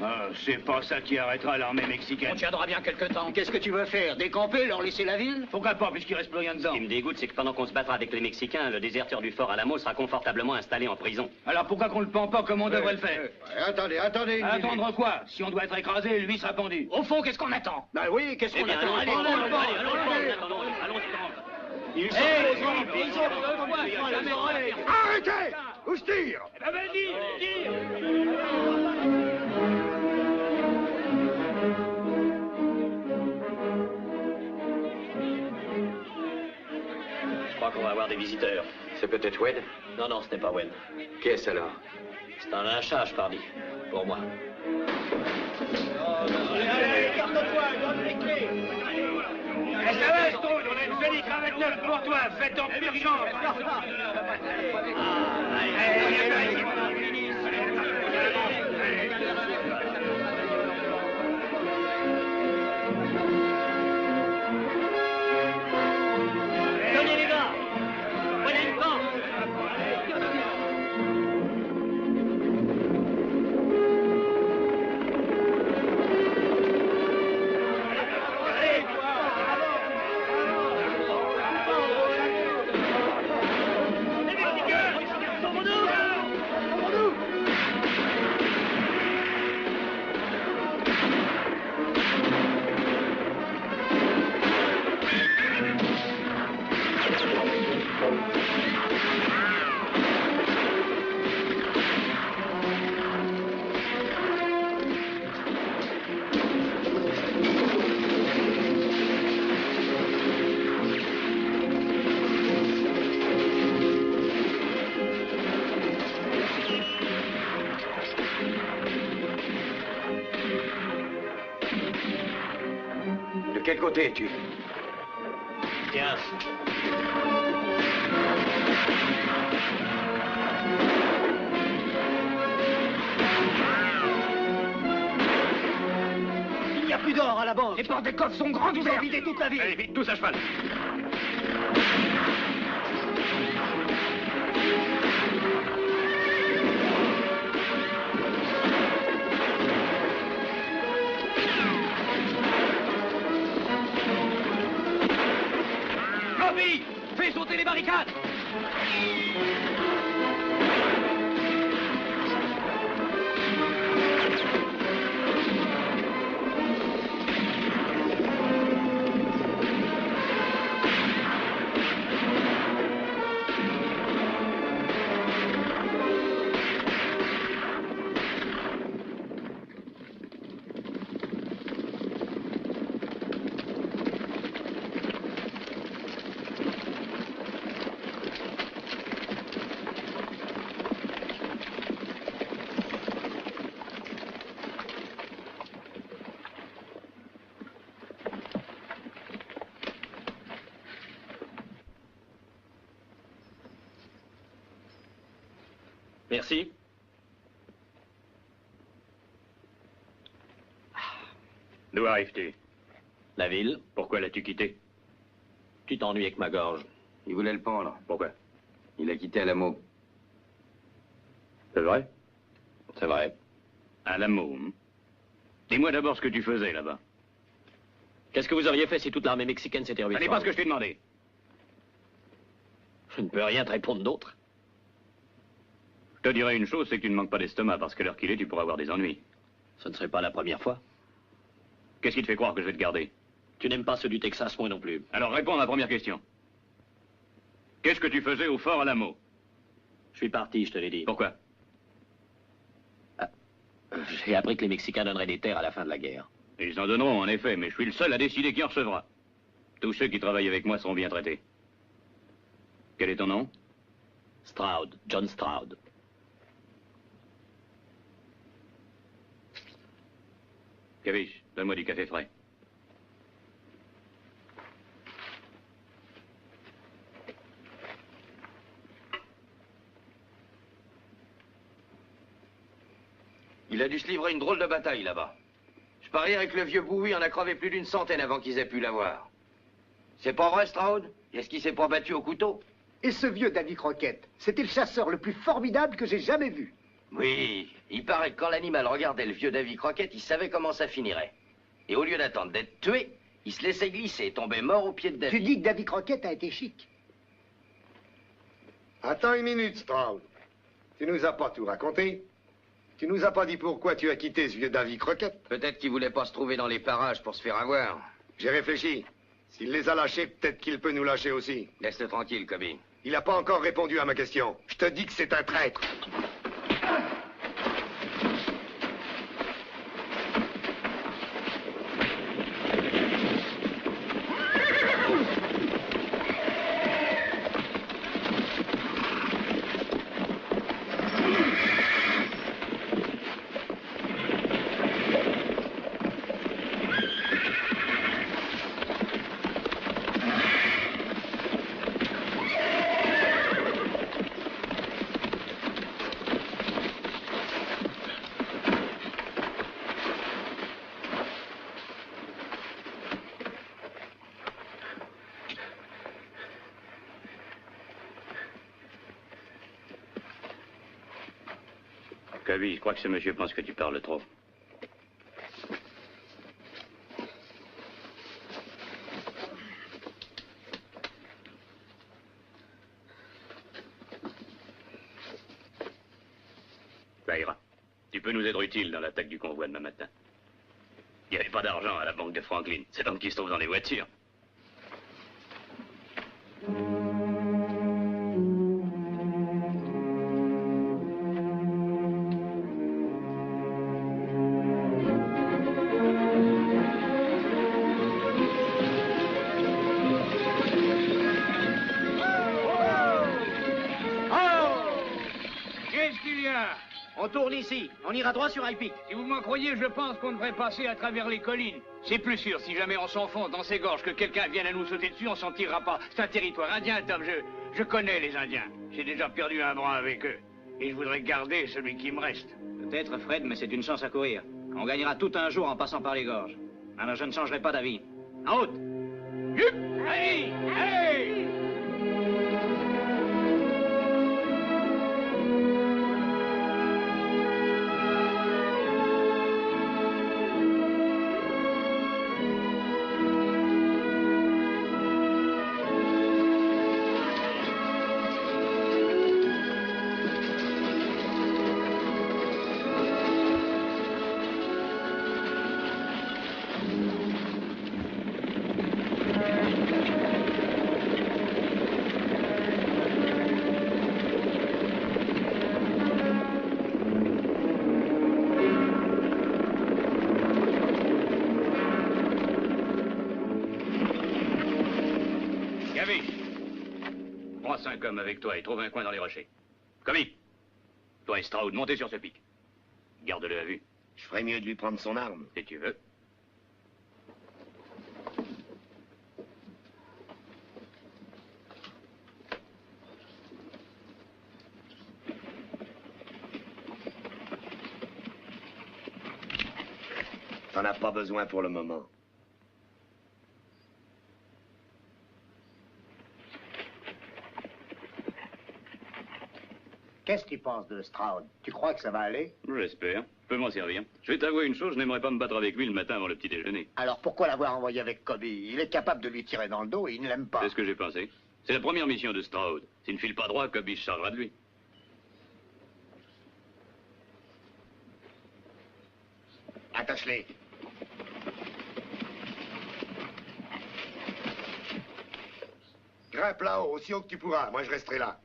Ah, c'est pas ça qui arrêtera l'armée mexicaine.
On tiendra bien quelque temps.
Qu'est-ce que tu veux faire? Décamper, leur laisser la ville? Pourquoi pas, puisqu'il reste plus rien dedans?
Ce qui me dégoûte, c'est que pendant qu'on se battra avec les Mexicains, le déserteur du fort Alamo sera confortablement installé en prison.
Alors pourquoi qu'on le pend pas comme on devrait le faire?
Attendez.
Attendre quoi? Si on doit être écrasé, lui sera pendu.
Au fond, qu'est-ce qu'on attend?
Bah oui, qu'est-ce qu'on attend?
Allons-y,
Ils sont
Arrêtez! Où je tire?
Je crois qu'on va avoir des visiteurs.
C'est peut-être Wade?
Non, ce n'est pas Wade.
Qui est-ce alors?
C'est un lynchage, pardi. Pour moi.
Écarte-toi, donne les clés. Ça va, Stone, on a une jolie cravate neuve pour toi. Faites en urgence.
Tenez les gars, prenez une porte.
De quel côté es-tu?
Tiens.
Il n'y a plus d'or à la banque. Les portes des coffres sont grandes ouvertes. Vous videz toute la ville.
Allez, vite, tous à cheval.
Bobby, fais sauter les barricades.
Merci.
D'où arrives-tu?
La ville.
Pourquoi l'as-tu quitté?
Tu t'ennuies avec ma gorge.
Il voulait le pendre.
Pourquoi?
Il a quitté Alamo.
C'est vrai?
C'est vrai.
Alamo, hein? Dis-moi d'abord ce que tu faisais là-bas.
Qu'est-ce que vous auriez fait si toute l'armée mexicaine s'était remise?
Ce n'est pas ce que je t'ai demandé.
Je ne peux rien te répondre d'autre. te dirais une chose, c'est que tu ne manques pas d'estomac, parce qu'à l'heure qu'il est, tu pourras avoir des ennuis. Ce ne serait pas la première fois.
Qu'est-ce qui te fait croire que je vais te garder?
Tu n'aimes pas ceux du Texas, moi non plus.
Alors réponds à ma première question. Qu'est-ce que tu faisais au fort Alamo?
Je suis parti, je te l'ai dit.
Pourquoi?
J'ai appris que les Mexicains donneraient des terres à la fin de la guerre.
Ils en donneront, en effet, mais je suis le seul à décider qui en recevra. Tous ceux qui travaillent avec moi seront bien traités. Quel est ton nom?
Stroud, John Stroud.
Caviche, donne-moi du café frais.
Il a dû se livrer une drôle de bataille là-bas. Je parie avec le vieux Bowie, on a crevé plus d'une centaine avant qu'ils aient pu l'avoir. C'est pas vrai, Stroud? Est-ce qu'il s'est pas battu au couteau?
Et ce vieux Davy Crockett, c'était le chasseur le plus formidable que j'ai jamais vu.
Oui, il paraît que quand l'animal regardait le vieux Davy Crockett, il savait comment ça finirait. Et au lieu d'attendre d'être tué, il se laissait glisser et tombait mort au pied de Davy.
Tu dis que Davy Crockett a été chic.
Attends une minute, Stroud. Tu nous as pas tout raconté. Tu nous as pas dit pourquoi tu as quitté ce vieux Davy Crockett.
Peut-être qu'il voulait pas se trouver dans les parages pour se faire avoir.
J'ai réfléchi. S'il les a lâchés, peut-être qu'il peut nous lâcher aussi.
Laisse-le tranquille, Kobe.
Il n'a pas encore répondu à ma question. Je te dis que c'est un traître.
Kobe, je crois que ce monsieur pense que tu parles trop. Ça ira. Tu peux nous être utile dans l'attaque du convoi demain matin. Il n'y avait pas d'argent à la banque de Franklin. C'est donc qui se trouve dans les voitures.
On tourne ici. On ira droit sur High Peak.
Si vous m'en croyez, je pense qu'on devrait passer à travers les collines. C'est plus sûr, si jamais on s'enfonce dans ces gorges, que quelqu'un vienne à nous sauter dessus, on s'en tirera pas. C'est un territoire indien, Tom. Je connais les Indiens. J'ai déjà perdu un bras avec eux. Et je voudrais garder celui qui me reste.
Peut-être, Fred, mais c'est une chance à courir. On gagnera tout un jour en passant par les gorges. Alors je ne changerai pas d'avis. En route!
Allez! Allez!
Prends 5 hommes avec toi et trouve un coin dans les rochers. Commis, toi et Stroud, montez sur ce pic. Garde-le à vue.
Je ferais mieux de lui prendre son arme.
Si tu veux.
T'en as pas besoin pour le moment.
Qu'est-ce que tu penses de Stroud? Tu crois que ça va aller?
J'espère. Je peux m'en servir. Je vais t'avouer une chose, je n'aimerais pas me battre avec lui le matin avant le petit déjeuner.
Alors pourquoi l'avoir envoyé avec Kobe? Il est capable de lui tirer dans le dos et il ne l'aime pas.
C'est ce que j'ai pensé. C'est la première mission de Stroud. S'il ne file pas droit, Kobe se chargera de lui.
Attache-les. Grimpe là-haut, aussi haut que tu pourras. Moi, je resterai là.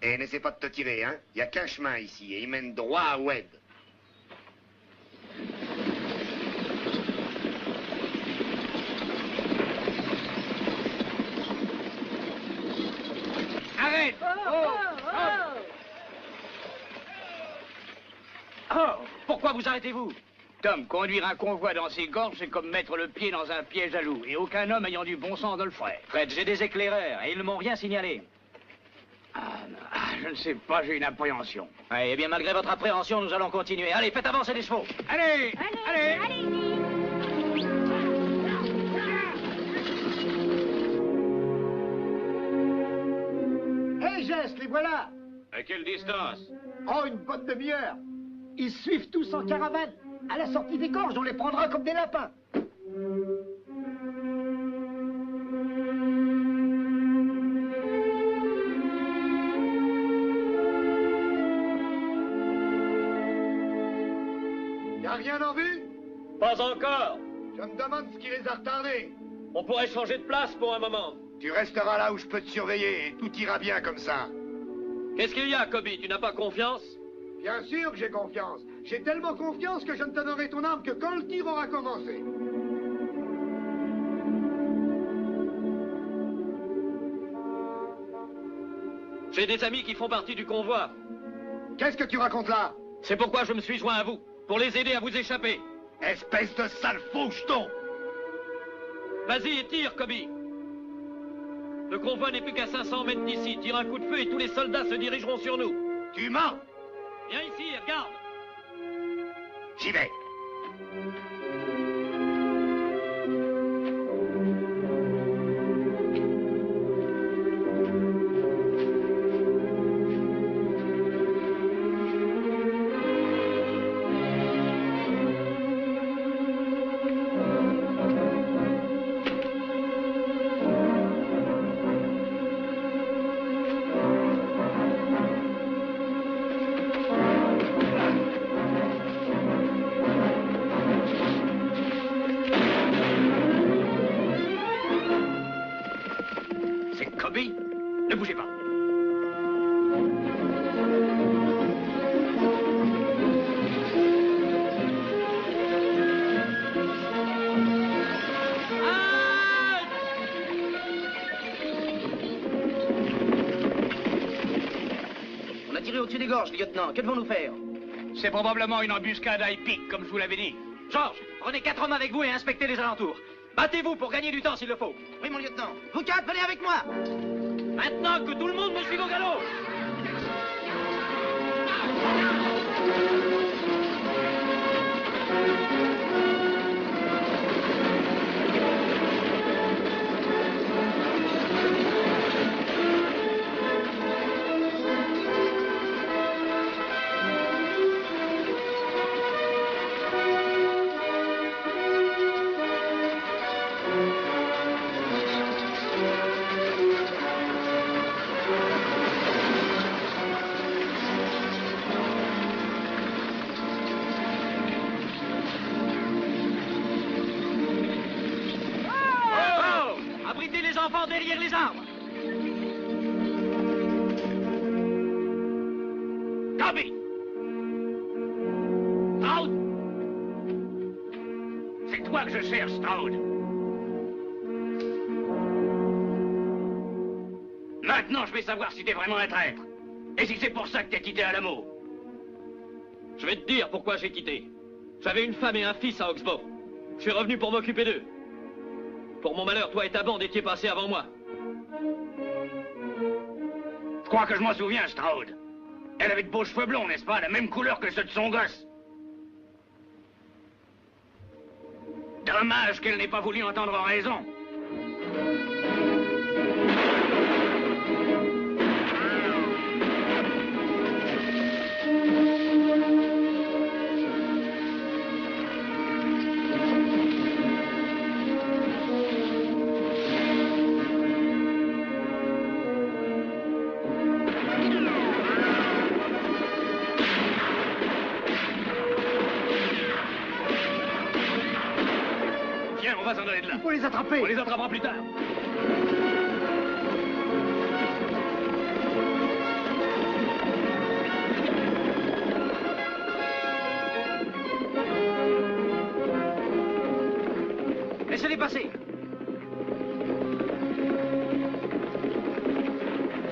Et n'essaie pas de te tirer, hein. Il n'y a qu'un chemin ici, et il mène droit à Wed.
Arrête!
Oh! Pourquoi vous arrêtez-vous?
Tom, conduire un convoi dans ces gorges, c'est comme mettre le pied dans un piège à loup. Et aucun homme ayant du bon sens ne le ferait.
Fred, j'ai des éclaireurs et ils ne m'ont rien signalé.
Je ne sais pas, j'ai une appréhension.
Ouais, eh bien, malgré votre appréhension, nous allons continuer. Allez, faites avancer les chevaux.
Allez! Allez!
Hé, Geste, les voilà!
À quelle distance?
Oh, une bonne demi-heure. Ils suivent tous en caravane. À la sortie des gorges, on les prendra comme des lapins.
Y'a rien en vue?
Pas encore.
Je me demande ce qui les a retardés.
On pourrait changer de place pour un moment.
Tu resteras là où je peux te surveiller et tout ira bien comme ça.
Qu'est-ce qu'il y a, Kobe? Tu n'as pas confiance?
Bien sûr que j'ai confiance. J'ai tellement confiance que je ne te donnerai ton arme que quand le tir aura commencé.
J'ai des amis qui font partie du convoi.
Qu'est-ce que tu racontes là?
C'est pourquoi je me suis joint à vous, pour les aider à vous échapper.
Espèce de sale faux jeton!
Vas-y et tire, Kobe. Le convoi n'est plus qu'à 500 mètres d'ici. Tire un coup de feu et tous les soldats se dirigeront sur nous.
Tu mens!
Viens ici et regarde.
J'y vais.
Ne bougez pas.
On a tiré au-dessus des gorges, lieutenant. Que devons-nous faire?
C'est probablement une embuscade à épique, comme je vous l'avais dit.
Georges, prenez 4 hommes avec vous et inspectez les alentours. Battez-vous pour gagner du temps s'il le faut. Oui, mon lieutenant. Vous quatre, venez avec moi. Maintenant que tout le monde me suive au galop. Derrière les arbres.
Kobe! Stroud! C'est toi que je cherche, Stroud. Maintenant, je vais savoir si t'es vraiment un traître. Et si c'est pour ça que t'es quitté à l'amour.
Je vais te dire pourquoi j'ai quitté. J'avais une femme et un fils à Oxbow. Je suis revenu pour m'occuper d'eux. Pour mon malheur, toi et ta bande étiez passés avant moi.
Je crois que je m'en souviens, Stroud. Elle avait de beaux cheveux blonds, n'est-ce pas? La même couleur que ceux de son gosse. Dommage qu'elle n'ait pas voulu entendre raison. s'en aller de là.
Il faut les attraper.
On les attrapera plus tard.
Laissez-les passer.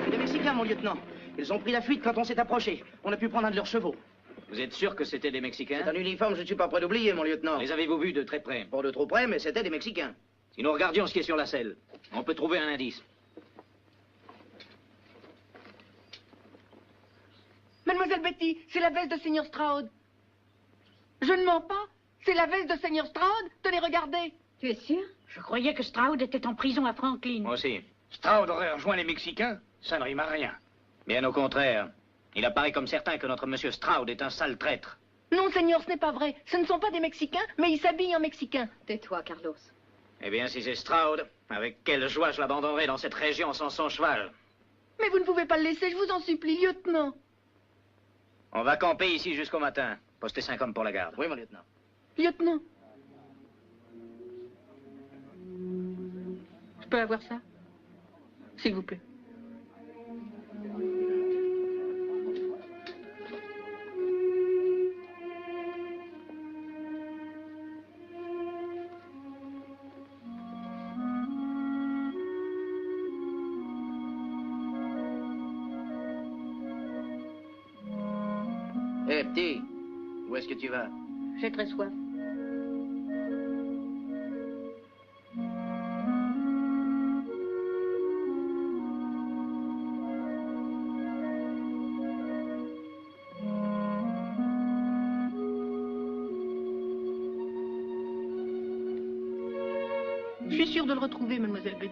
Les Mexicains, mon lieutenant. Ils ont pris la fuite quand on s'est approché. On a pu prendre un de leurs chevaux.
Vous êtes sûr que c'était des Mexicains?
C'est un uniforme, je ne suis pas prêt d'oublier, mon lieutenant.
Les avez-vous vus de très près?
Pas de trop près, mais c'était des Mexicains.
Si nous regardions ce qui est sur la selle, on peut trouver un indice.
Mademoiselle Betty, c'est la veste de Seigneur Stroud. Je ne mens pas. C'est la veste de Seigneur Stroud. Tenez, regardez.
Tu es sûr? Je croyais que Stroud était en prison à Franklin.
Moi aussi.
Stroud aurait rejoint les Mexicains? Ça ne rime à rien.
Bien au contraire. Il apparaît comme certain que notre monsieur Stroud est un sale traître.
Non, Seigneur, ce n'est pas vrai. Ce ne sont pas des Mexicains, mais ils s'habillent en Mexicains.
Tais-toi, Carlos.
Eh bien, si c'est Stroud, avec quelle joie je l'abandonnerai dans cette région sans son cheval.
Mais vous ne pouvez pas le laisser, je vous en supplie, lieutenant.
On va camper ici jusqu'au matin. Postez 5 hommes pour la garde.
Oui, mon lieutenant.
Lieutenant. Je peux avoir ça? S'il vous plaît.
Hé, petit, où est-ce que tu vas?
J'ai très soif.
Je suis sûre de le retrouver, mademoiselle Betty.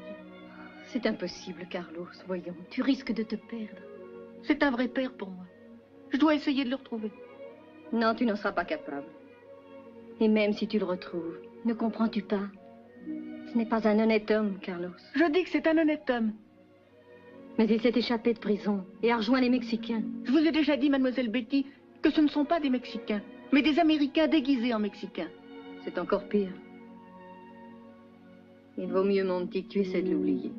C'est impossible, Carlos. Voyons, tu risques de te perdre.
C'est un vrai père pour moi. Je dois essayer de le retrouver.
Non, tu n'en seras pas capable. Et même si tu le retrouves, ne comprends-tu pas? Ce n'est pas un honnête homme, Carlos.
Je dis que c'est un honnête homme.
Mais il s'est échappé de prison et a rejoint les Mexicains.
Je vous ai déjà dit, mademoiselle Betty, que ce ne sont pas des Mexicains, mais des Américains déguisés en Mexicains.
C'est encore pire. Il vaut mieux, mon petit, que tu essaies de l'oublier.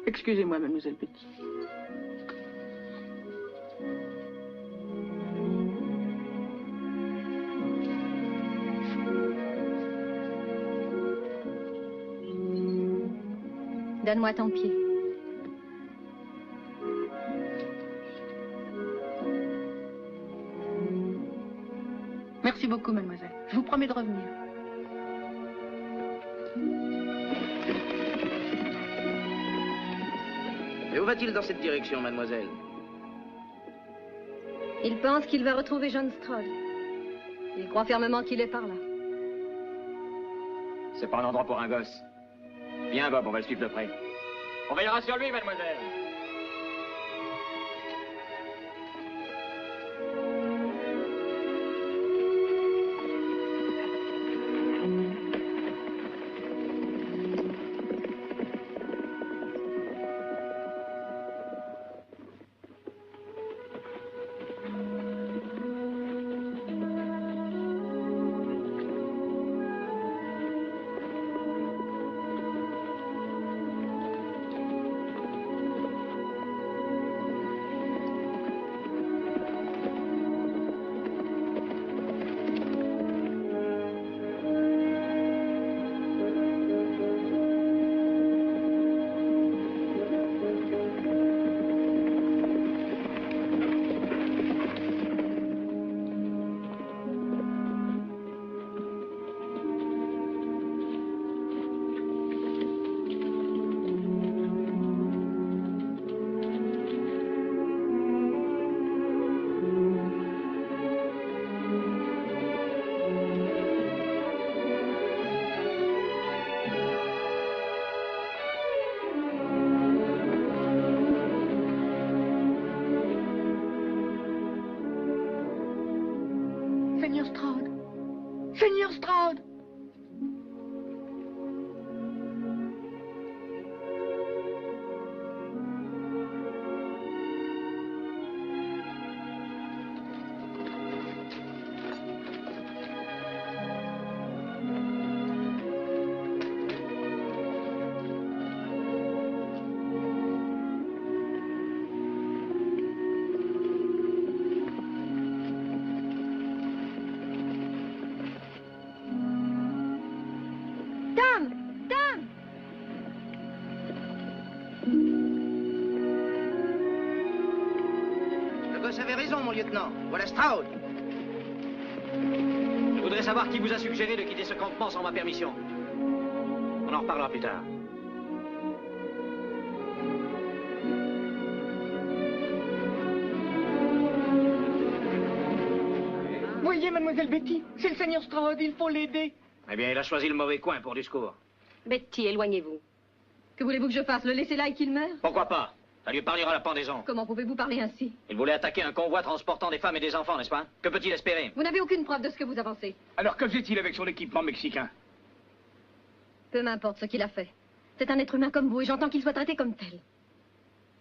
Excusez-moi, mademoiselle Betty.
Donne-moi ton pied.
Merci beaucoup, mademoiselle. Je vous promets de revenir.
Et où va-t-il dans cette direction, mademoiselle?
Il pense qu'il va retrouver John Stroud. Il croit fermement qu'il est par là.
C'est pas un endroit pour un gosse. Viens, Bob, on va le suivre de près. On veillera sur lui, mademoiselle.
Seigneur Stroud. Seigneur Stroud.
gosse avait raison, mon lieutenant. Voilà Stroud.
Je voudrais savoir qui vous a suggéré de quitter ce campement sans ma permission. On en reparlera plus tard.
Voyez, mademoiselle Betty, c'est le seigneur Stroud, il faut l'aider.
Eh bien, il a choisi le mauvais coin pour discours.
Betty, éloignez-vous. Que voulez-vous que je fasse? Le laisser là et qu'il meure?
Pourquoi pas? Ça lui épargnera la pendaison.
Comment pouvez-vous parler ainsi?
Il voulait attaquer un convoi transportant des femmes et des enfants, n'est-ce pas? Que peut-il espérer?
Vous n'avez aucune preuve de ce que vous avancez.
Alors que faisait-il avec son équipement mexicain?
Peu m'importe ce qu'il a fait. C'est un être humain comme vous et j'entends qu'il soit traité comme tel.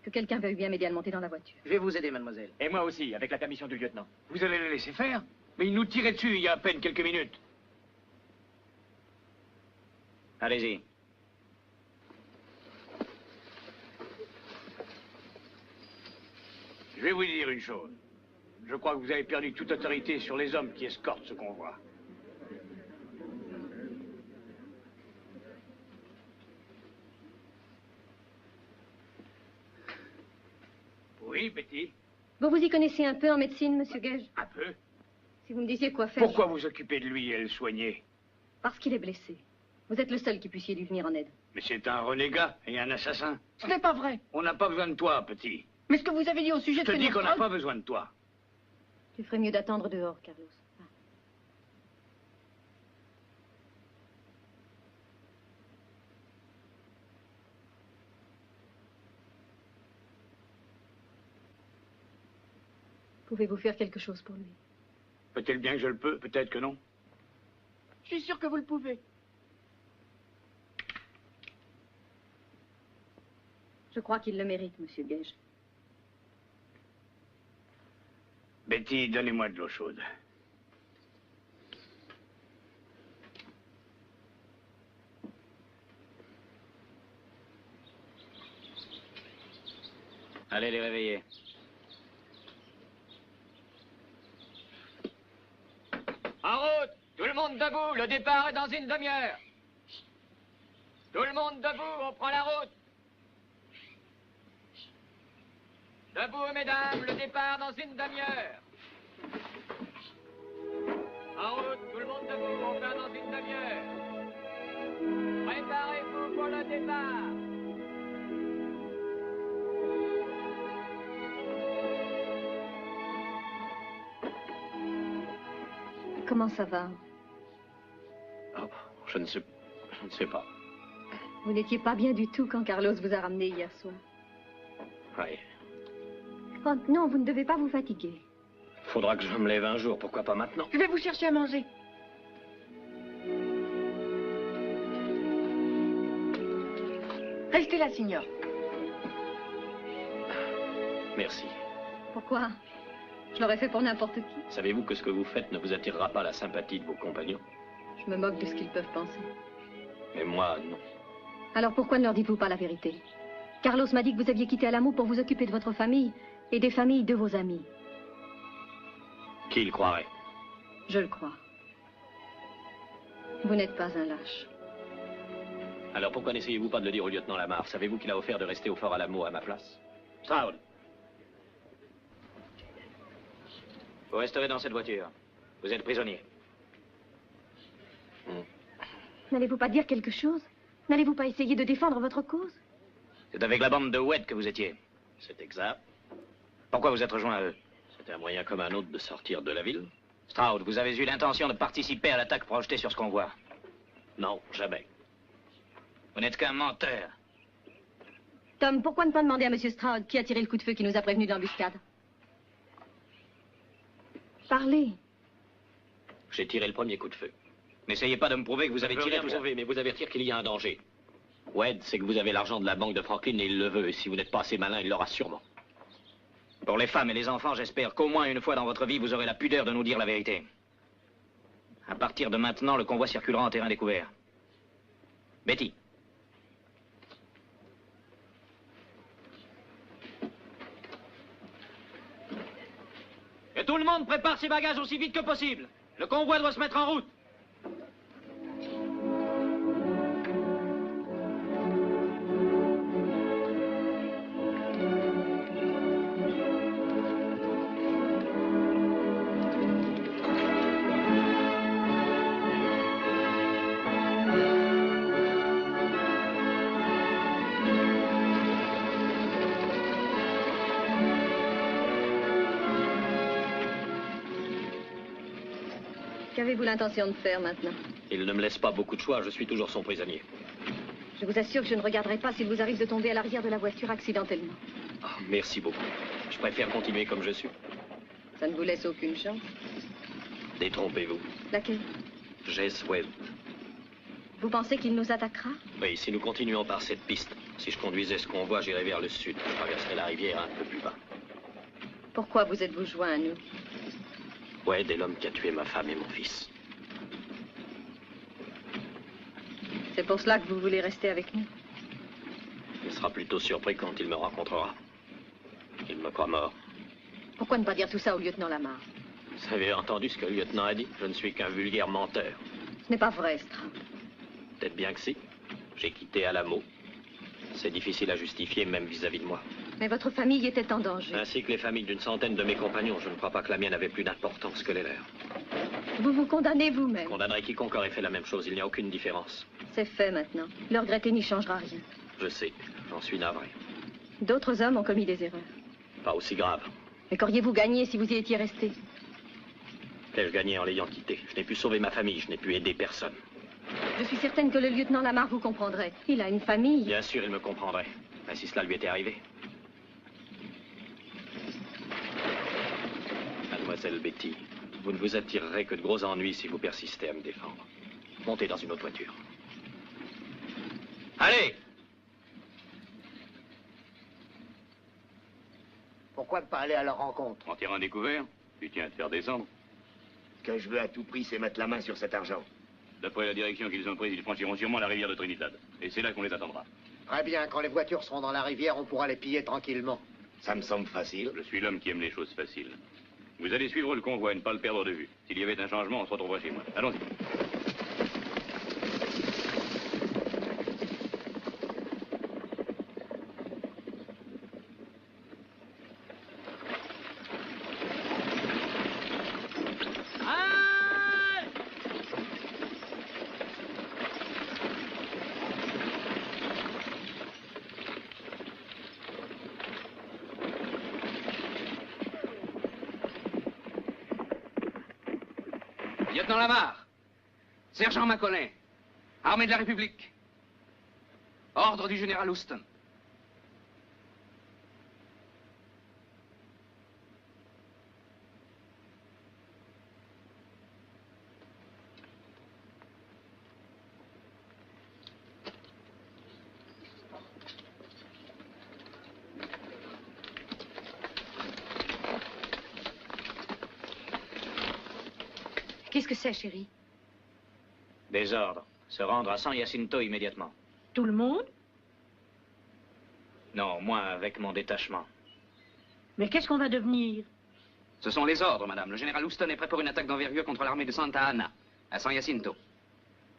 Que quelqu'un veuille bien m'aider à le monter dans la voiture.
Je vais vous aider, mademoiselle.
Et moi aussi, avec la permission du lieutenant. Vous allez le laisser faire? Mais il nous tirait dessus il y a à peine quelques minutes.
Allez-y.
Je vais vous dire une chose. Je crois que vous avez perdu toute autorité sur les hommes qui escortent ce convoi. Oui, Betty?
Vous vous y connaissez un peu en médecine, monsieur Gage?
Un peu.
Si vous me disiez quoi faire...
Pourquoi vous occupez de lui et le soigner?
Parce qu'il est blessé. Vous êtes le seul qui puissiez lui venir en aide.
Mais c'est un renégat et un assassin.
Ce n'est pas vrai.
On n'a pas besoin de toi, petit.
Mais ce que vous avez dit au sujet de
Je te dis
seigneur
qu'on n'a
Stroud...
pas besoin de toi.
Tu ferais mieux d'attendre dehors, Carlos. Va. Pouvez-vous faire quelque chose pour lui?
Peut-être bien que je le peux, peut-être que non.
Je suis sûr que vous le pouvez.
Je crois qu'il le mérite, monsieur Gage.
Betty, donnez-moi de l'eau chaude.
Allez les réveiller.
En route! Tout le monde debout, le départ est dans une demi-heure. Tout le monde debout, on prend la route. Debout, mesdames, le départ dans une demi-heure. En route, tout le monde debout, on part dans une demi-heure. Préparez-vous pour le départ.
Comment ça va?
Oh, je ne sais pas.
Vous n'étiez pas bien du tout quand Carlos vous a ramené hier soir.
Oui.
Oh, non, vous ne devez pas vous fatiguer.
Faudra que je me lève un jour, pourquoi pas maintenant?
Je vais vous chercher à manger. Restez là, signor.
Merci.
Pourquoi? Je l'aurais fait pour n'importe qui.
Savez-vous que ce que vous faites ne vous attirera pas la sympathie de vos compagnons?
Je me moque de ce qu'ils peuvent penser.
Mais moi, non.
Alors pourquoi ne leur dites-vous pas la vérité? Carlos m'a dit que vous aviez quitté Alamo pour vous occuper de votre famille et des familles de vos amis.
Qui le croirait?
Je le crois. Vous n'êtes pas un lâche.
Alors pourquoi n'essayez-vous pas de le dire au lieutenant Lamar? Savez-vous qu'il a offert de rester au fort Alamo à ma place?
Stroud. Vous resterez dans cette voiture. Vous êtes prisonnier.
N'allez-vous pas dire quelque chose? N'allez-vous pas essayer de défendre votre cause?
C'est avec la bande de Wed que vous étiez.
C'est exact.
Pourquoi vous êtes rejoint à eux?
C'était un moyen comme un autre de sortir de la ville.
Stroud, vous avez eu l'intention de participer à l'attaque projetée sur ce convoi?
Non, jamais.
Vous n'êtes qu'un menteur.
Tom, pourquoi ne pas demander à M. Stroud qui a tiré le coup de feu qui nous a prévenus de l'embuscade? Parlez.
J'ai tiré le premier coup de feu.
N'essayez pas de me prouver que vous avez tiré tout ça.
Mais vous avertir qu'il y a un danger. Wed, c'est que vous avez l'argent de la banque de Franklin et il le veut. Et si vous n'êtes pas assez malin, il l'aura sûrement.
Pour les femmes et les enfants, j'espère qu'au moins une fois dans votre vie, vous aurez la pudeur de nous dire la vérité. À partir de maintenant, le convoi circulera en terrain découvert. Betty. Que tout le monde prépare ses bagages aussi vite que possible. Le convoi doit se mettre en route.
Qu'avez-vous l'intention de faire maintenant?
Il ne me laisse pas beaucoup de choix, je suis toujours son prisonnier.
Je vous assure que je ne regarderai pas s'il vous arrive de tomber à l'arrière de la voiture accidentellement.
Oh, merci beaucoup. Je préfère continuer comme je suis.
Ça ne vous laisse aucune chance.
Détrompez-vous.
Laquelle?
Jess Webb.
Vous pensez qu'il nous attaquera?
Oui, si nous continuons par cette piste. Si je conduisais ce convoi, j'irais vers le sud. Je traverserais la rivière un peu plus bas.
Pourquoi vous êtes-vous joint à nous?
Webb est l'homme qui a tué ma femme et mon fils.
C'est pour cela que vous voulez rester avec nous?
Il sera plutôt surpris quand il me rencontrera. Il me croit mort.
Pourquoi ne pas dire tout ça au lieutenant Lamar?
Vous avez entendu ce que le lieutenant a dit? Je ne suis qu'un vulgaire menteur.
Ce n'est pas vrai, Stroud.
Peut-être bien que si. J'ai quitté Alamo. C'est difficile à justifier, même vis-à-vis de moi.
Mais votre famille était en danger.
Ainsi que les familles d'une centaine de mes compagnons. Je ne crois pas que la mienne avait plus d'importance que les leurs.
Vous vous condamnez vous-même.
Je condamnerai quiconque aurait fait la même chose. Il n'y a aucune différence.
C'est fait maintenant. Le regretter n'y changera rien.
Je sais. J'en suis navré.
D'autres hommes ont commis des erreurs.
Pas aussi grave.
Mais qu'auriez-vous gagné si vous y étiez resté?
Qu'ai-je gagné en l'ayant quitté? Je n'ai pu sauver ma famille. Je n'ai pu aider personne.
Je suis certaine que le lieutenant Lamar vous comprendrait. Il a une famille.
Bien sûr, il me comprendrait. Mais si cela lui était arrivé. Mademoiselle Betty, vous ne vous attirerez que de gros ennuis si vous persistez à me défendre. Montez dans une autre voiture. Allez!
Pourquoi ne pas aller à leur rencontre?
En tirant découvert, tu tiens à te faire descendre.
Ce que je veux à tout prix, c'est mettre la main sur cet argent.
D'après la direction qu'ils ont prise, ils franchiront sûrement la rivière de Trinidad. Et c'est là qu'on les attendra.
Très bien, quand les voitures seront dans la rivière, on pourra les piller tranquillement.
Ça me semble facile.
Je suis l'homme qui aime les choses faciles. Vous allez suivre le convoi et ne pas le perdre de vue. S'il y avait un changement, on se retrouvera chez moi. Allons-y.
Lieutenant Lamar, sergent Macaulay, armée de la République, ordre du général Houston.
Qu'est-ce que c'est, chérie?
Des ordres. Se rendre à San Jacinto immédiatement.
Tout le monde?
Non, moi avec mon détachement.
Mais qu'est-ce qu'on va devenir?
Ce sont les ordres, madame. Le général Houston est prêt pour une attaque d'envergure contre l'armée de Santa Ana, à San Jacinto.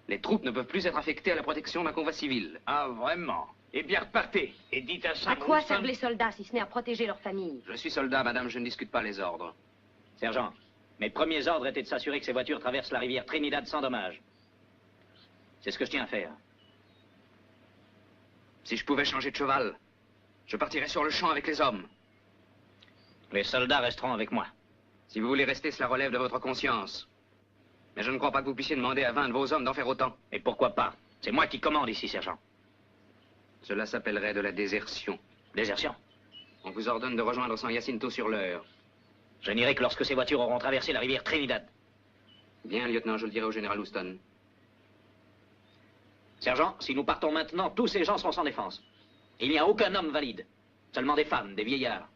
Les troupes ne peuvent plus être affectées à la protection d'un convoi civil.
Ah, vraiment? Eh bien, repartez et dites à Sam
À quoi
Houston...
servent les soldats si ce n'est à protéger leur famille?
Je suis soldat, madame, je ne discute pas les ordres.
Sergent, mes premiers ordres étaient de s'assurer que ces voitures traversent la rivière Trinidad sans dommage. C'est ce que je tiens à faire.
Si je pouvais changer de cheval, je partirais sur le champ avec les hommes.
Les soldats resteront avec moi.
Si vous voulez rester, cela relève de votre conscience. Mais je ne crois pas que vous puissiez demander à 20 de vos hommes d'en faire autant.
Et pourquoi pas? C'est moi qui commande ici, sergent.
Cela s'appellerait de la désertion.
Désertion?
On vous ordonne de rejoindre San Jacinto sur l'heure.
Je n'irai que lorsque ces voitures auront traversé la rivière Trinidad.
Bien, lieutenant, je le dirai au général Houston.
Sergent, si nous partons maintenant, tous ces gens seront sans défense. Il n'y a aucun homme valide. Seulement des femmes, des vieillards.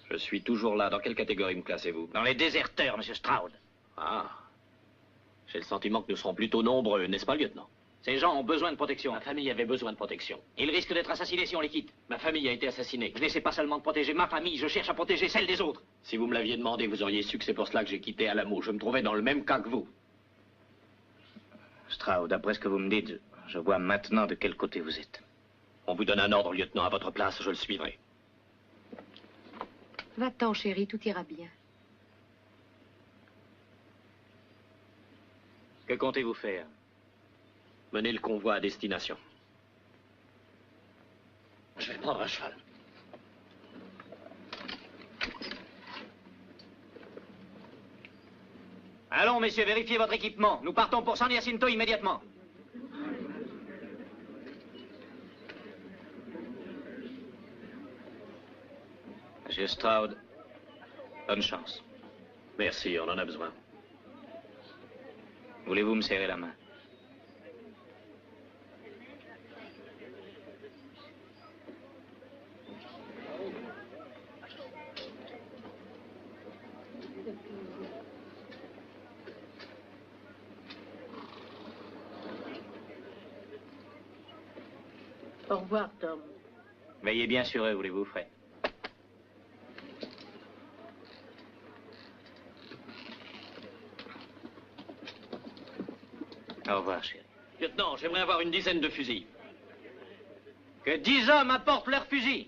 Je suis toujours là. Dans quelle catégorie me classez-vous?
Dans les déserteurs, monsieur Stroud.
Ah. J'ai le sentiment que nous serons plutôt nombreux, n'est-ce pas, lieutenant?
Ces gens ont besoin de protection.
Ma famille avait besoin de protection.
Ils risquent d'être assassinés si on les quitte.
Ma famille a été assassinée.
Je n'essaie pas seulement de protéger ma famille, je cherche à protéger celle des autres.
Si vous me l'aviez demandé, vous auriez su que c'est pour cela que j'ai quitté Alamo. Je me trouvais dans le même cas que vous.
Stroud, d'après ce que vous me dites, je vois maintenant de quel côté vous êtes.
On vous donne un ordre, lieutenant, à votre place, je le suivrai.
Va-t'en, chérie, tout ira bien.
Que comptez-vous faire?
Mener le convoi à destination. Je vais prendre un cheval.
Allons, messieurs, vérifiez votre équipement. Nous partons pour San Jacinto immédiatement. Monsieur Stroud, bonne chance.
Merci, on en a besoin.
Voulez-vous me serrer la main?
Au revoir, Tom.
Veillez bien sur eux, voulez-vous, Fred? Au revoir, chérie.
Lieutenant, j'aimerais avoir une dizaine de fusils.
Que 10 hommes apportent leurs fusils.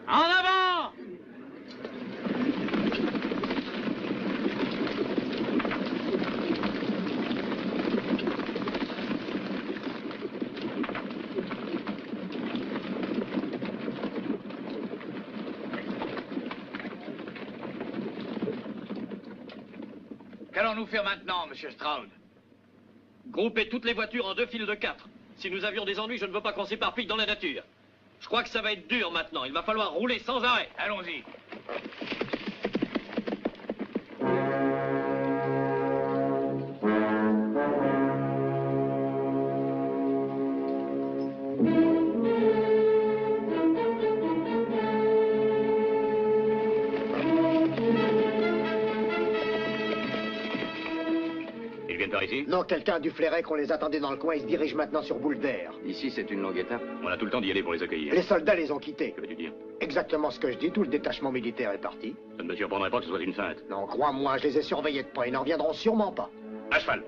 En avant!
Qu'allons-nous faire maintenant, monsieur Stroud?
Groupez toutes les voitures en 2 files de 4. Si nous avions des ennuis, je ne veux pas qu'on s'éparpille dans la nature. Je crois que ça va être dur maintenant. Il va falloir rouler sans arrêt.
Allons-y.
Ils viennent par ici?
Non, quelqu'un a dû flairer qu'on les attendait dans le coin. Ils se dirigent maintenant sur Boulder.
Ici, c'est une longue étape. On a tout le temps d'y aller pour les accueillir.
Les soldats les ont quittés.
Que veux-tu dire?
Exactement ce que je dis. Tout le détachement militaire est parti.
Ça ne me surprendrait pas que ce soit une feinte.
Non, crois-moi, je les ai surveillés de près. Ils n'en reviendront sûrement pas.
À cheval.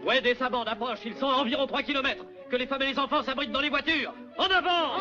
Ouais, des sabandes approchent. Ils sont à environ 3 kilomètres. Que les femmes et les enfants s'abritent dans les voitures. En avant!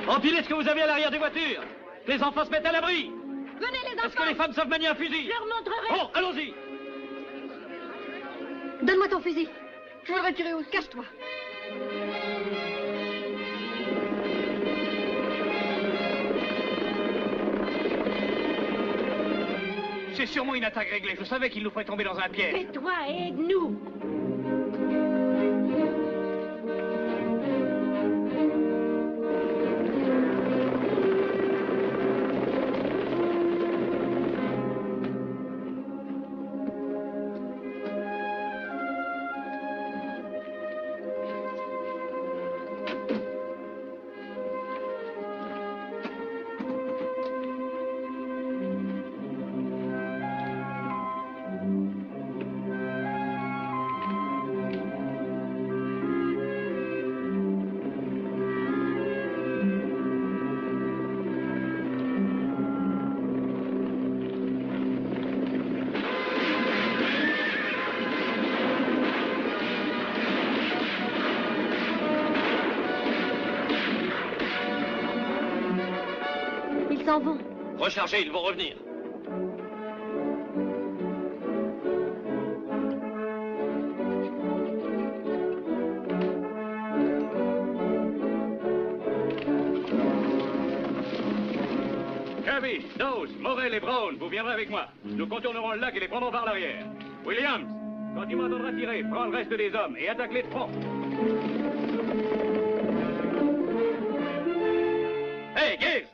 Empilez ce que vous avez à l'arrière des voitures. Que les enfants se mettent à l'abri.
Venez les enfants.
Est-ce que les femmes savent manier un fusil?
Je leur montrerai.
Bon, allons-y.
Donne-moi ton fusil.
Je voudrais tirer aussi.
Cache-toi.
C'est sûrement une attaque réglée. Je savais qu'il nous ferait tomber dans un piège.
Tais-toi et aide-nous.
Ils s'en vont.
Rechargez, ils vont revenir.
Kirby, Dawes, Morel et Brown, vous viendrez avec moi. Nous contournerons le lac et les prendrons par l'arrière. Williams, quand tu m'entendras tirer, prends le reste des hommes et attaque-les de front.
Hey, Gaze!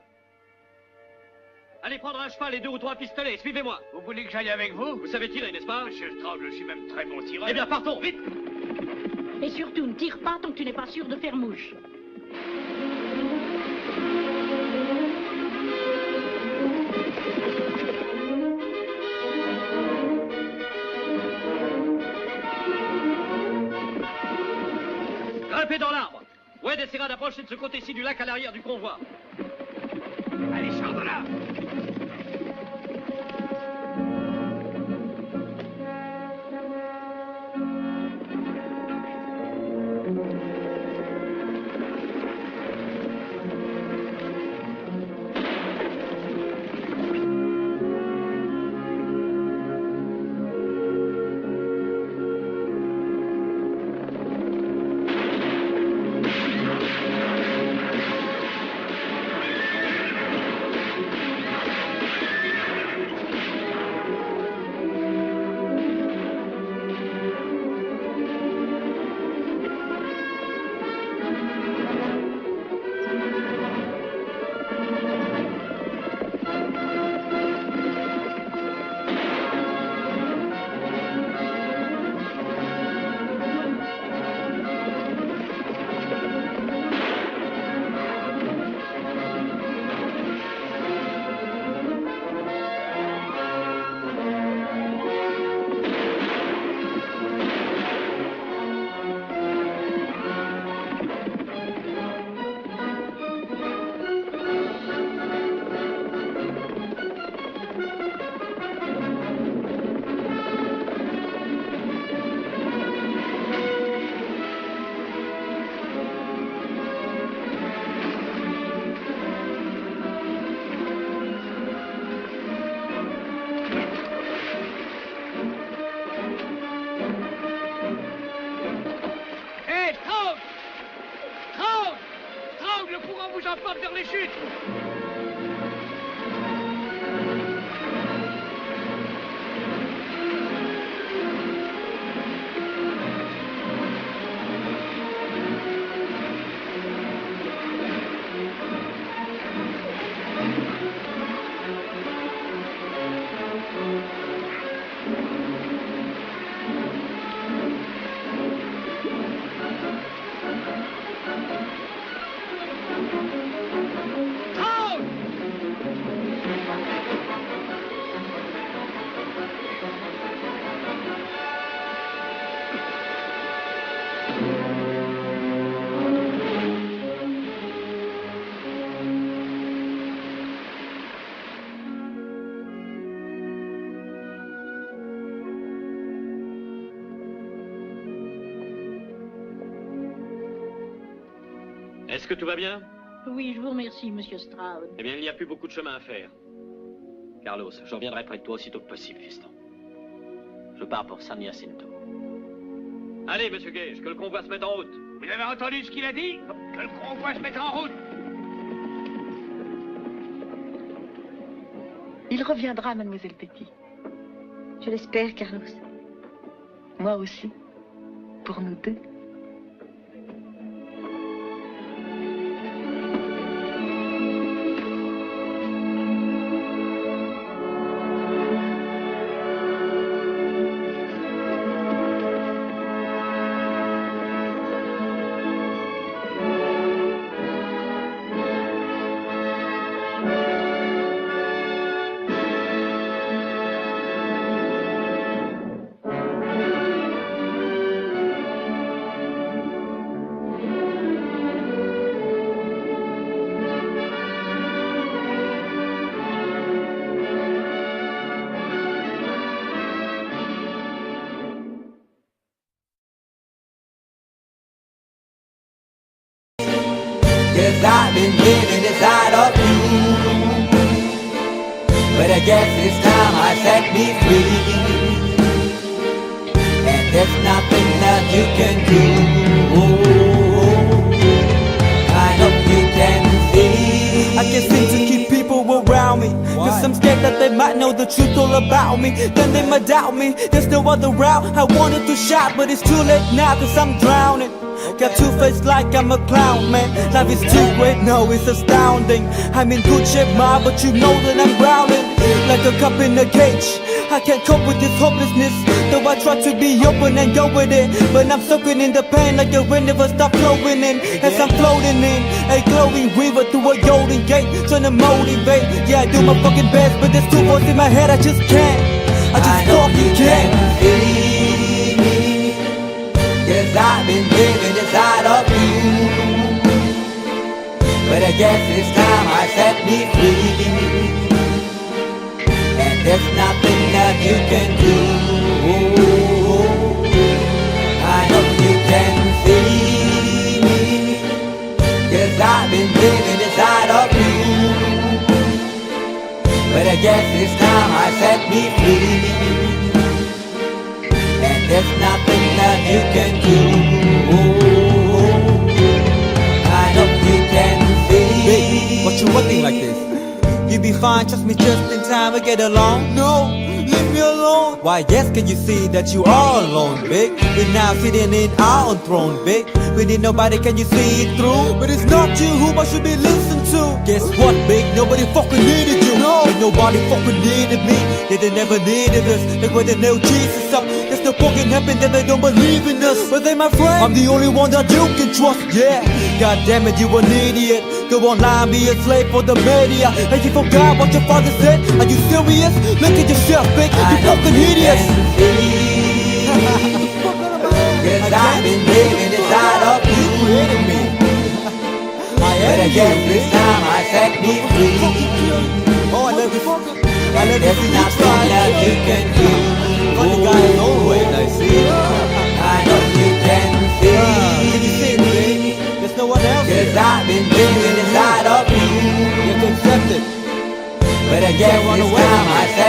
Allez prendre un cheval et 2 ou 3 pistolets, suivez-moi.
Vous voulez que j'aille avec vous?
Vous savez tirer, n'est-ce pas?
Monsieur Straub, je suis même très bon tireur.
Eh bien, partons, vite!
Et surtout, ne tire pas tant que tu n'es pas sûr de faire mouche.
Grimpez dans l'arbre. Wade essaiera d'approcher de ce côté-ci du lac à l'arrière du convoi.
Allez, sors de là! vers les chutes.
Est-ce que tout va bien?
Oui, je vous remercie, monsieur Stroud.
Eh bien, il n'y a plus beaucoup de chemin à faire. Carlos, je reviendrai près de toi aussitôt que possible, fiston. Je pars pour San Jacinto. Allez, monsieur Gage, que le convoi se mette en route.
Vous avez entendu ce qu'il a dit? Que le convoi se mette en route.
Il reviendra, mademoiselle Petit.
Je l'espère, Carlos.
Moi aussi. Pour nous deux.
Yes, I've been living inside of you, but I guess it's time I set me free, and there's nothing that you can do. I hope you can see.
I can't seem to keep people around me, cause I'm scared that they might know the truth all about me. Then they might doubt me, there's no other route. I wanted to shout, but it's too late now, cause I'm drowning. Got two-faced like I'm a clown, man. Life is too great, no, it's astounding. I'm in good shape, ma, but you know that I'm drowning like a cup in a cage. I can't cope with this hopelessness, though I try to be open and go with it, but I'm soaking in the pain like the wind never stop flowing in. As I'm floating in a glowing river through a golden gate, trying to motivate. Yeah, I do my fucking best, but there's two voices in my head, I just can't. I just fucking can't.
Yes, I've been living inside of you, but I guess it's time I set me free, and there's nothing that you can do. I hope you can see me. Yes, I've been living inside of you, but I guess it's time I set me free, and there's nothing that you can do. I hope you can see.
Baby, what you acting like this? You be fine, trust me, just in time we get along. No, leave me alone. Why, yes, can you see that you are alone, babe? We're now sitting in our own throne, babe. We need nobody, can you see it through? But it's not you who I should be listening to. Guess what, babe? Nobody fucking needed you. No, and nobody fucking needed me. Yeah, they never needed us. Like when they nailed Jesus up, there's no fucking heaven that they don't believe in us. But they my friend, I'm the only one that you can trust. Yeah, god damn it, you an idiot. Go online, be a slave for the media. And you forgot what your father said. Are you serious? Look at yourself, big, you fucking idiots.
Yes, I've been living inside of you, but I guess this time I set me free.
Oh, I love you.
There's nothing that you can do.
Funny guy is always I see.
I know you can see.
Can you see me, baby? There's no one else.
Yes, I've been living inside of you,
you have to accept it.
but I guess this time I set